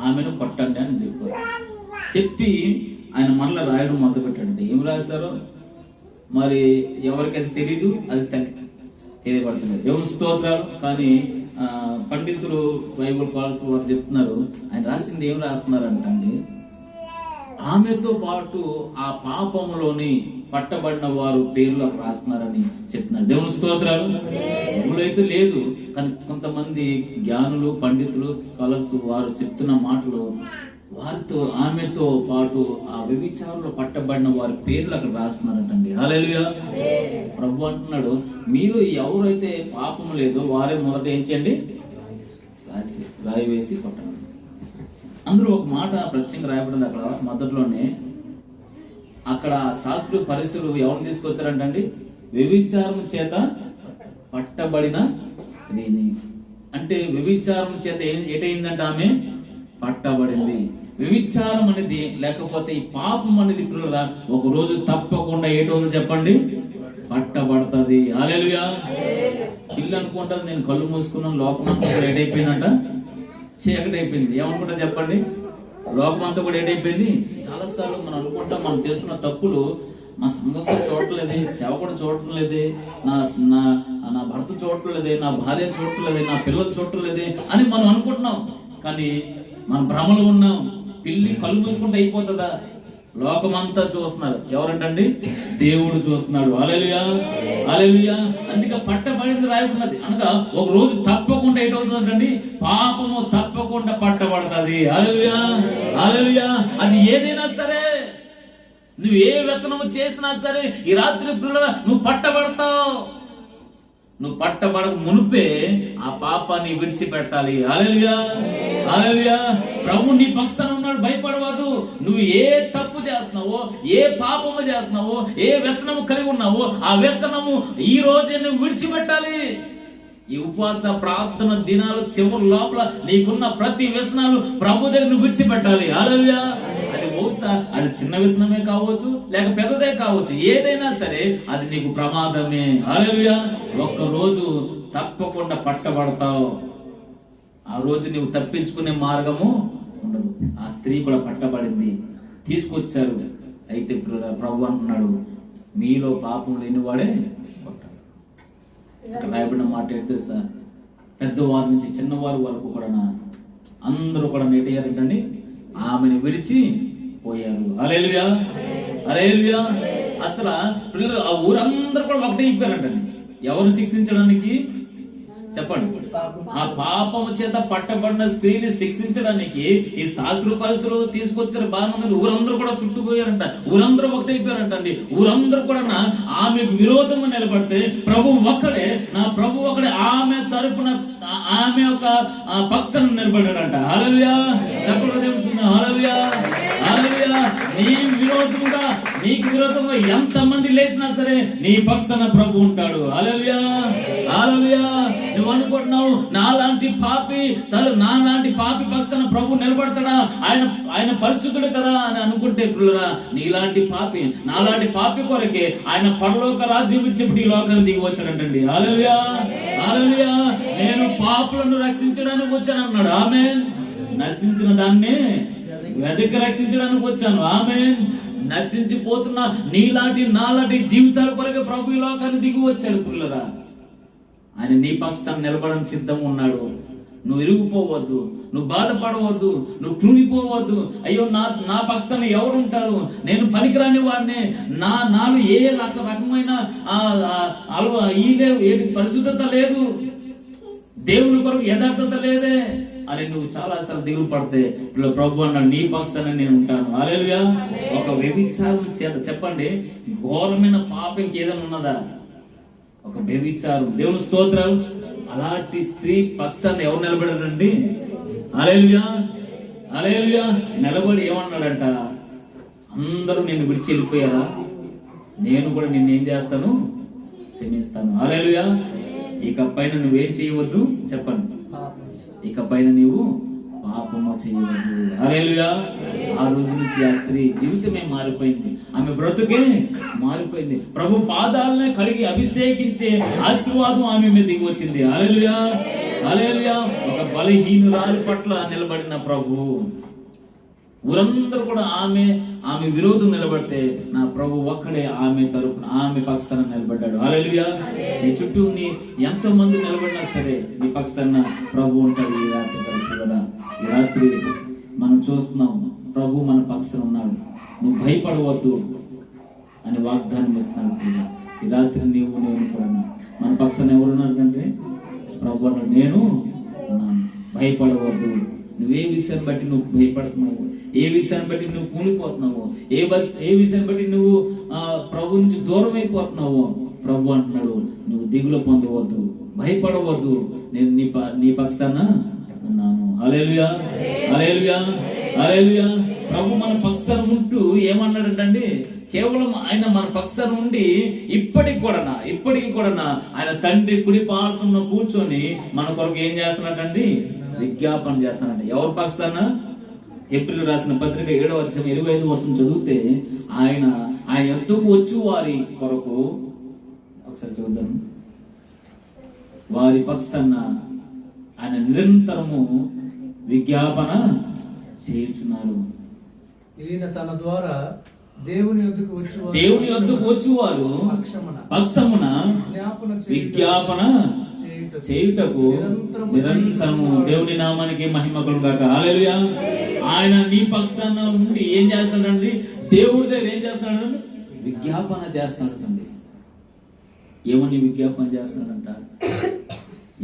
ఆమెను కొట్టండి అని చెప్పారు. చెప్పి ఆయన మళ్ళీ రాయడం మొదలు పెట్టాడంట. ఏం రాశారో మరి ఎవరికైతే తెలీదు, అది తెలియపడుతున్నారు. దేవుని స్తోత్రాలు. కానీ పండితులు, బైబుల్ స్కాలర్స్ వారు చెప్తున్నారు, ఆయన రాసింది ఏం రాస్తున్నారంటండి, ఆమెతో పాటు ఆ పాపములోని పట్టబడిన వారు పేర్లు రాస్తున్నారని చెప్తున్నారు. దేవుని స్తోత్రాలు. అయితే లేదు, కానీ కొంతమంది జ్ఞానులు, పండితులు, స్కాలర్స్ వారు చెప్తున్న మాటలు, వారితో ఆమెతో పాటు ఆ వ్యభిచారంలో పట్టబడిన వారి పేర్లు అక్కడ రాస్తున్నారటండి. హల్లెలూయా. ప్రభు అంటున్నాడు, మీరు ఎవరైతే పాపం లేదో వారే మొదట ఏం చేయండి? రాయి వేసి కొట్టండి. అందులో ఒక మాట ప్రత్యేకంగా రాయబడింది అక్కడ మొదట్లోనే. అక్కడ శాస్త్రులు పరిశీలు ఎవరిని తీసుకొచ్చారంటండి? వ్యభిచారం చేత పట్టబడిన స్త్రీని. అంటే వ్యభిచారం చేత ఏటైందంట? ఆమె పట్టబడింది. వ్యభిచారం అనేది, లేకపోతే ఈ పాపం అనేది పిల్లల ఒక రోజు తప్పకుండా ఏటవుతుందో చెప్పండి? పట్టబడుతుంది. హల్లెలూయా. పిల్లు అనుకుంటుంది, నేను కళ్ళు మూసుకున్నాను, లోకమంతా కూడా ఏటైపోయిందంట? చీకటి అయిపోయింది. ఏమనుకుంటా చెప్పండి? లోకమంతా కూడా ఏటైపోయింది. చాలాసార్లు మనం అనుకుంటాం, మనం చేస్తున్న తప్పులు మా సంఘస్థులు చూడట్లేదే, సేవకుడు చూడటం లేదే, నా భర్త చూడటం లేదే, నా భార్య చూడటం లేదే, నా పిల్లలు చూడటం లేదే అని మనం అనుకుంటున్నాం. కానీ మన భ్రమలో ఉన్నాం. పిల్లి కళ్ళు మూసుకుంటే అయిపోతుందా? లోకమంతా చూస్తున్నారు. ఎవరంటండి? దేవుడు చూస్తున్నాడు. హల్లెలూయా. హల్లెలూయా. అందుకే పట్టబడింది రాయబడినది. అనగా ఒక రోజు తప్పకుండా ఏటవుతుందంటండి? పాపము తప్పకుండా పట్టబడుతుంది. హల్లెలూయా. హల్లెలూయా. అది ఏదైనా సరే, నువ్వు ఏ వ్యసనము చేసినా సరే, ఈ రాత్రి పిల్లల నువ్వు పట్టబడతావు. నువ్వు పట్టబడక మునుపే ఆ పాపాన్ని విడిచిపెట్టాలి. హల్లెలూయా. హల్లెలూయా. ప్రభు నీ పక్షాన ఉన్నాడు, భయపడవద్దు. నువ్వు ఏ తప్పు చేస్తున్నావో, ఏ పాపము చేస్తున్నావో, ఏ వ్యసనము కలిగి ఉన్నావో, ఆ వ్యసనము ఈ రోజే నువ్వు విడిచిపెట్టాలి. ఈ ఉపవాస ప్రార్థన దినాలు చివరి లోపల నీకున్న ప్రతి వ్యసనాలు ప్రభు దగ్గర నువ్వు విడిచిపెట్టాలి. హల్లెలూయా. అది బహుశా అది చిన్న వ్యసనమే కావచ్చు, లేక పెద్దదే కావచ్చు, ఏదైనా సరే అది నీకు ప్రమాదమే. హల్లెలూయా. ఒక్కరోజు తప్పకుండా పట్టబడతావు. ఆ రోజు నీవు తప్పించుకునే మార్గము ఉండదు. ఆ స్త్రీ కూడా పట్టబడింది, తీసుకొచ్చారు. అయితే ప్రభు అంటున్నాడు, మీలో పాపం లేనివాడే కొట్టాలి. ఇక్కడ రాయబడిన మాట ఏంటో సార్, పెద్దవారి నుంచి చిన్నవారి వరకు కూడా అందరూ కూడా నెట్టేయారంటండి, ఆమెను విడిచి పోయారు. హల్లెలూయా, హల్లెలూయా. అసలు పిల్లలు ఆ ఊరందరూ కూడా ఒకటే అయిపోయారంటండి. ఎవరు శిక్షించడానికి చెప్పండి? ఆ పాపము చేత పట్టబడిన స్త్రీని శిక్షించడానికి ఈ శాస్త్ర పరిస్థితులు తీసుకొచ్చారు. బాగుంది. ఊరందరూ కూడా చుట్టుపోయారంట, ఊరందరూ ఒకటైపోయారంట అండి. ఊరందరూ కూడా ఆమెకు విరోధంగా నిలబడితే ప్రభు ఒక్కడే, నా ప్రభు ఒక్కడే ఆమె తరపున ఆమె యొక్క పక్షాన నిలబడ్డాడంట. హల్లెలూయా, చెప్పండి తెలుస్తుంది. హల్లెలూయా, హల్లెలూయా. నీకు విరోధంగా ఎంతమంది లేచినా సరే నీ పక్షాన ప్రభు ఉంటాడు. హల్లెలూయా, హల్లెలూయా. నువ్వు అనుకుంటున్నావు నాలాంటి పాపి పక్షాన ప్రభు నిలబడతాడా, ఆయన పరిశుద్ధుడు కదా అని అనుకుంటే పిల్లరా, నీలాంటి పాపి నాలాంటి పాపి కొరకే ఆయన పరలోక రాజ్యం విడిచిపెట్టి ఈ లోకాన్ని దిగి వచ్చాడంటండి. హల్లెలూయా, హల్లెలూయా. నేను పాపులను రక్షించడానికి వచ్చానన్నాడు. ఆమేన్. నశించిన దాన్ని వెదకి రక్షించడానికి వచ్చాను. ఆమేన్. నశించిపోతున్న నీలాంటి నాలాంటి జీవితాల కొరకు ప్రభు ఈ లోకాన్ని దిగి వచ్చాడు. పిల్లరా, ఆయన నీ పక్షాన్ని నిలబడడానికి సిద్ధంగా ఉన్నాడు. నువ్వు ఇరుగుపోవద్దు, నువ్వు బాధపడవద్దు, నువ్వు కృంగిపోవద్దు. అయ్యో నా పక్షాన్ని ఎవరు ఉంటారు, నేను పనికిరాని వాడిని, నాలో ఏ రకమైన పరిశుద్ధత లేదు, దేవుని కొరకు యథార్థత లేదే అని నువ్వు చాలా సార్లు దిగులు పడితే ప్రభు అన్నాడు, నీ పక్షాన్ని నేను ఉంటాను. హల్లెలూయా. ఒక వ్యభిచారం చేత చెప్పండి, ఘోరమైన పాపం ఇంకేదైనా ఉన్నదా? ఒక వ్యభిచారం. దేవుని స్తోత్రాలు. అలాంటి స్త్రీ పక్షాన్ని ఎవరు నిలబడారండి? హల్లెలూయా, హల్లెలూయా. నిలబడి ఏమన్నాడంట, అందరూ నిన్ను విడిచి వెళ్ళిపోయారా, నేను కూడా నిన్నేం చేస్తాను, క్షమిస్తాను. హల్లెలూయా. ఇక పైన నువ్వేం చేయవద్దు చెప్పండి, ఇక పైన నీవు పాపము చేయవద్దు. హల్లెలూయా. ఆ రోజు నుంచి ఆ స్త్రీ జీవితమే మారిపోయింది, ఆమె బ్రతుకే మారిపోయింది. ప్రభు పాదాలనే కడిగి అభిషేకించే ఆశీర్వాదం ఆమె మీద దిగి వచ్చింది. హల్లెలూయా, హల్లెలూయా. ఒక బలహీనురాలి పట్ల నిలబడిన ప్రభు, ఊరందరూ కూడా ఆమె విరోధం నిలబడితే నా ప్రభు ఒక్కడే ఆమె తరపున ఆమె పక్షాన నిలబడ్డాడు. హల్లెలూయా. నీ చుట్టూ ఎంతో మంది నిలబడినా సరే నీ పక్షాన ప్రభు ఉంటాడు. ఈ రాత్రి తరపున ఈ రాత్రి మనం చూస్తున్నాం, ప్రభు మన పక్షాన ఉన్నాడు, నువ్వు భయపడవద్దు అని వాగ్దానం ఇస్తున్నాడు. ఈ రాత్రి నేను కూడా మన పక్షాన ఎవరున్నారు అంటే ప్రభు అన్నాడు, నేను ఉన్నాను, భయపడవద్దు. నువ్వే విషయాన్ని బట్టి నువ్వు భయపడుతున్నావు, ఏ విషయాన్ని బట్టి నువ్వు కూలిపోతున్నావు, ఏ విషయాన్ని బట్టి నువ్వు ప్రభు నుంచి దూరం అయిపోతున్నావు, ప్రభు అంటున్నాడు, నువ్వు దిగులు పొందవద్దు, భయపడవద్దు, నేను నీ పక్షాన ఉన్నాను. హల్లెలూయా, హల్లెలూయా, హల్లెలూయా. ప్రభు మన పక్షాన ఉంటూ ఏమన్నాడంటండి, కేవలం ఆయన మన పక్షాన ఉండి ఇప్పటికి కూడా ఆయన తండ్రి కుడి పార్శ్వంలో కూర్చొని మన కొరకు ఏం చేస్తున్నాడండి, విజ్ఞాపన చేస్తానంట. ఎవరి పక్షాన? ఏప్రిల్ రాసిన పత్రిక 7వ అధ్యాయం 25వ వచనం చదివితే ఆయన ఎత్తుకు వచ్చు వారి కొరకు, ఒకసారి చూద్దాం, వారి పక్షాన ఆయన నిరంతరము విజ్ఞాపన చేయుచున్నారు. ఈయన తన ద్వారా దేవుని యొద్దకు వచ్చువారు పక్షమున విజ్ఞాపన చేయుటకు నిరంతరము దేవుని నామానికి మహిమ కలుగాక. హల్లెలూయా. ఆయన నీ పక్షాన ఉండి ఏం చేస్తాడండి, దేవుడి దగ్గర ఏం చేస్తున్నాడు, విజ్ఞాపన చేస్తున్నాడండి. ఏమని విజ్ఞాపన చేస్తున్నాడంట,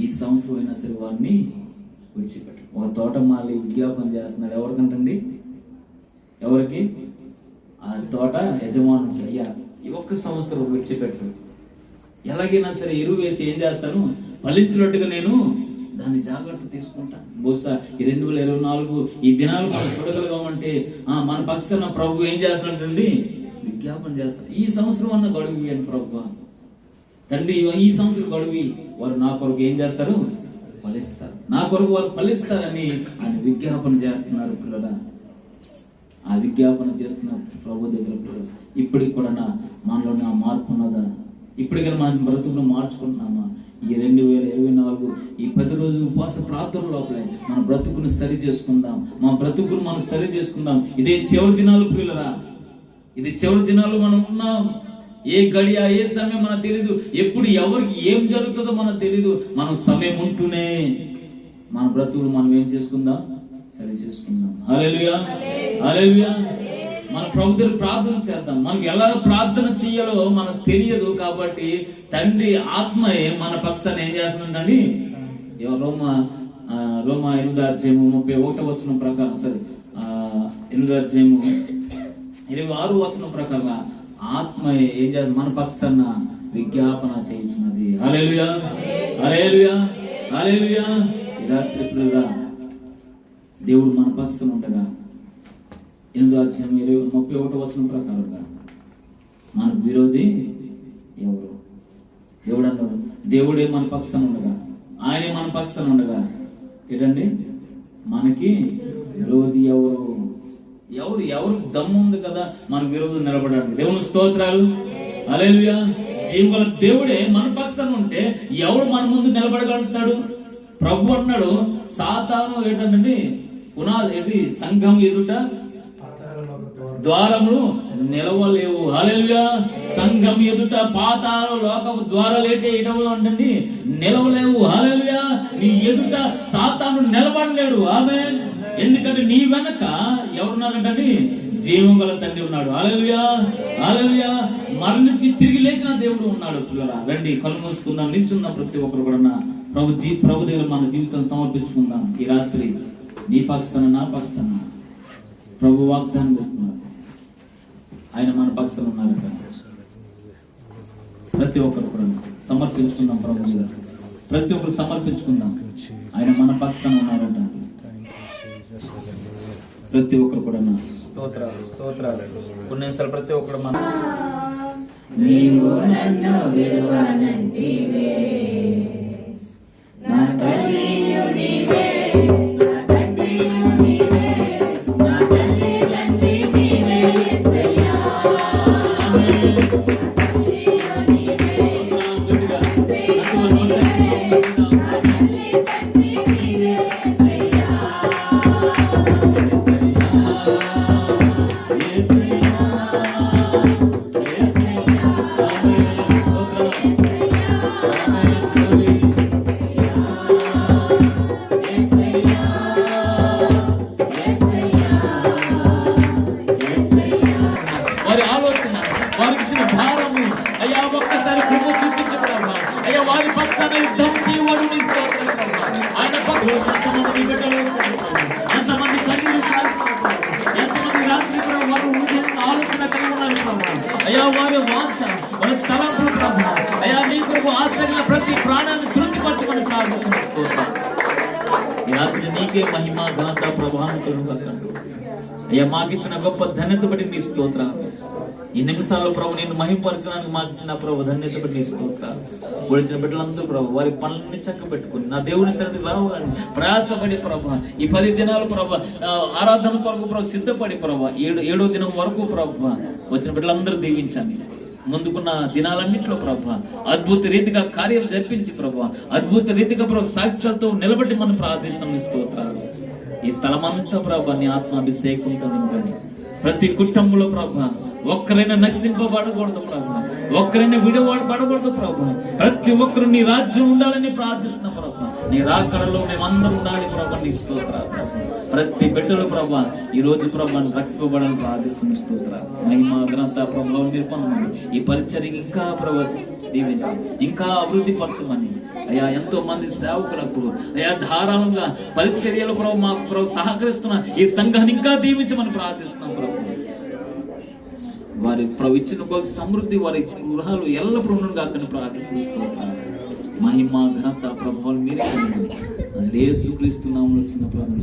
ఈ సంవత్సరం అయినా సరే వారిని విడిచిపెట్టు. ఒక తోటమాలి విజ్ఞాపన చేస్తున్నాడు. ఎవరికంటండి, ఎవరికి? ఆ తోట యజమానునికి. అయ్యా ఈ ఒక్క సంవత్సరం విడిచిపెట్టు, ఎలాగైనా సరే ఎరువు వేసి ఏం చేస్తాను, ఫలించినట్టుగా నేను దాన్ని జాగ్రత్త తీసుకుంటాను. బహుశా ఈ 2024 ఈ దినాలు మనం చూడగలగామంటే మన పక్షాన ప్రభు ఏం చేస్తాడండి, విజ్ఞాపన చేస్తాడు. ఈ సంవత్సరం అన్న గడువు అని ప్రభు తండ్రి, ఈ సంవత్సరం గడువి వారు నా కొరకు ఏం చేస్తారు, ఫలిస్తారు, నా కొరకు వారు ఫలిస్తారని ఆయన విజ్ఞాపన చేస్తున్నారు. పిల్లరా, ఆ విజ్ఞాపన చేస్తున్న ప్రభు దగ్గర ఇప్పటికి కూడా మనలో నా మార్పు ఉన్నదా? ఇప్పటికైనా మన బ్రతుకును మార్చుకుంటున్నామా? ఈ 2024 ఈ 10 రోజులు ఉపవాస ప్రార్థన లోపలే మన బ్రతుకును సరి చేసుకుందాం, మనం సరి చేసుకుందాం. ఇదే చివరి దినాలు పిల్లరా, ఇది చివరి దినాలు మనం ఉన్నాం. ఏ గడియ ఏ సమయం మనకు తెలీదు, ఎప్పుడు ఎవరికి ఏం జరుగుతుందో మనకు తెలీదు. మనం సమయం ఉంటూనే మన బ్రతుకులు మనం ఏం చేసుకుందాం, సరి చేసుకుందాం. హల్లెలూయా, హల్లెలూయా. మన ప్రభుత్వం ప్రార్థన చేద్దాం. మనకు ఎలా ప్రార్థన చేయాలో మనకు తెలియదు కాబట్టి తండ్రి ఆత్మయే మన పక్షాన్ని ఏం చేస్తుందండి. రోమ 8:31 ప్రకారం 8:26 ప్రకారంగా ఆత్మ ఏం చేస్తుంది, మన పక్షాన విజ్ఞాపన చేయుచున్నది. హల్లెలూయా, హల్లెలూయా, హల్లెలూయా. ఈ రాత్రి పిల్లగా దేవుడు మన పక్షాన ఉండగా 8:31 ప్రకారంగా మనకు విరోధి ఎవరు? దేవుడు అన్నాడు, దేవుడే మన పక్షాన ఉండగా, ఆయనే మన పక్షాన ఉండగా ఏంటండి మనకి విరోధి ఎవరు? ఎవరు దమ్ము ఉంది కదా మన విరోధం నిలబడడానికి? దేవుని స్తోత్రాలు, హల్లెలూయా. జీవగల దేవుడే మన పక్షాన ఉంటే ఎవడు మన ముందు నిలబడగలుగుతాడు? ప్రభు అన్నాడు, సాతాను ఏంటంటే పునాది సంఘం ఎదుట ద్వారములు నిలవలేవు. హల్లెలూయా. సంఘం ఎదుట పాతాళ లోకము ద్వారాలు ఏంటండి నిలవలేవు. హల్లెలూయా. నీ ఎదుట సాతాను నిలబడలేడు. ఆమేన్. ఎందుకంటే నీ వెనక ఎవరున్నారంటే జీవం గల తండ్రి ఉన్నాడు. హల్లెలూయా, హల్లెలూయా. మరణించి తిరిగి లేచిన దేవుడు ఉన్నాడు. పిల్లరా రండి, కళ్ళు మూసుకుందాం, నిల్చుందాం. ప్రతి ఒక్కరు కూడా ప్రభు దగ్గర మన జీవితం సమర్పించుకుందాం. ఈ రాత్రి నీ పక్షాన నా పక్షాన ప్రభు వాగ్దానం ఇస్తున్నారు. ఆయన మన పక్షాన ఉన్నారు. ప్రతి ఒక్కరు కూడా సమర్పించుకుందాం. ప్రభు దగ్గర ప్రతి ఒక్కరు సమర్పించుకుందాం. ఆయన మన పక్షాన ఉన్నారంట. ప్రతి ఒక్కరు కూడా స్తోత్రాలు, స్తోత్రాలు. కొన్ని నిమిషాలు ప్రతి ఒక్కరు మన నీవు నన్ను విడువనంటివే, నా తల్లియు నీవే, నా తండ్రియు నీవే, నా తల్లిదండ్రి నీవే యేసయ్యా. వారి ఆలోచన, వారికి ఇచ్చిన భారము అయ్యా ఒక్కసారి కృప చూపించగలమా అయ్యా? వారి పక్షాన యుద్ధం చేయవాడు నీ స్తోత్రం. ఆయన పక్షాన ఎంతమంది బిడ్డలు, ఎంతమంది కన్నీరు కాల్చుకుంటారు, ఎంతమంది రాత్రి కూడా వారు ఆలోచన కలిగి ఉన్నారు అయ్యా. వారి వాంఛ, వారి తలంపులు ప్రభావం అయ్యా నీ కొరకు ఆశ్చర్య ప్రతి ప్రాణాన్ని తృప్తిపరచమని ప్రార్థిస్తున్నాం. ఈ రాత్రి నీకే మహిమ ఘనత ప్రభావం కలుగుకంటూ అయ్యా మాకిచ్చిన గొప్ప ధన్యత బట్టి నీ స్తోత్రాలు. ఈ నిమిషాల్లో ప్రభు నిన్ను మహిమపరచడానికి మాకు ఇచ్చిన ప్రభు ధన్యత బట్టి నీ స్తోత్రాలు. వచ్చిన బిడ్డలందరూ ప్రభు వారి పనులన్నీ చక్కబెట్టుకుని నా దేవుని సన్నిధికి రావాలని ప్రయాసపడి ప్రభు ఈ 10 దినాలు ప్రభు ఆరాధన కొరకు ప్రభు సిద్ధపడి ప్రభు ఏడో దినం వరకు ప్రభు వచ్చిన బిడ్డలందరూ దీవించండి. ముందుకున్న దినాలన్నింటిలో ప్రభు అద్భుత రీతిగా కార్యాలు జరిపించి ప్రభు అద్భుత రీతిగా ప్రభు సాక్ష్యాలతో నిలబెట్టి మనం ప్రార్థిస్తాం. నీ స్తోత్రాలు. ఈ స్థలమంతా ప్రభు నీ ఆత్మాభిషేకంతో నింపండి. ప్రతి కుటుంబంలో ప్రభు ఒక్కరైనా నశింపబడకూడదు ప్రభు, ఒక్కరైనా విడవబడకూడదు ప్రభు. ప్రతి ఒక్కరు నీ రాజ్యం ఉండాలని ప్రార్థిస్తున్నా ప్రభు. నీ రాకడలో మేమందరం ఉండాలి ప్రభు. నీ స్తోత్రాలు. ప్రతి బిడ్డలు ప్రభు ఈ రోజు ప్రభు రక్షింపబడాలని ప్రార్థిస్తున్న స్తోత్రాలు. మహిమ గ్రంథ ప్రభు నిర్పందమని ఈ పరిచర్యకి ఇంకా ప్రభు దీవించి ఇంకా అభివృద్ధి పరచమని అయ్యా ఎంతో మంది సేవకులకు అయ్యా ధారాళంగా పరిచర్యలు ప్రభు మాకు ప్రభు సహకరిస్తున్న ఈ సంఘాన్ని ఇంకా దీవించమని ప్రార్థిస్తున్నాం ప్రభు. వారి ప్రభు ఇచ్చిన గొప్ప సమృద్ధి వారి గృహాలు ఎల్లప్పుడూ ఉండను కాకని ప్రార్థిస్తూ మహిమ ఘనత ప్రభావాలు మీరే యేసుక్రీస్తు నామములో చిన్న ప్రార్థన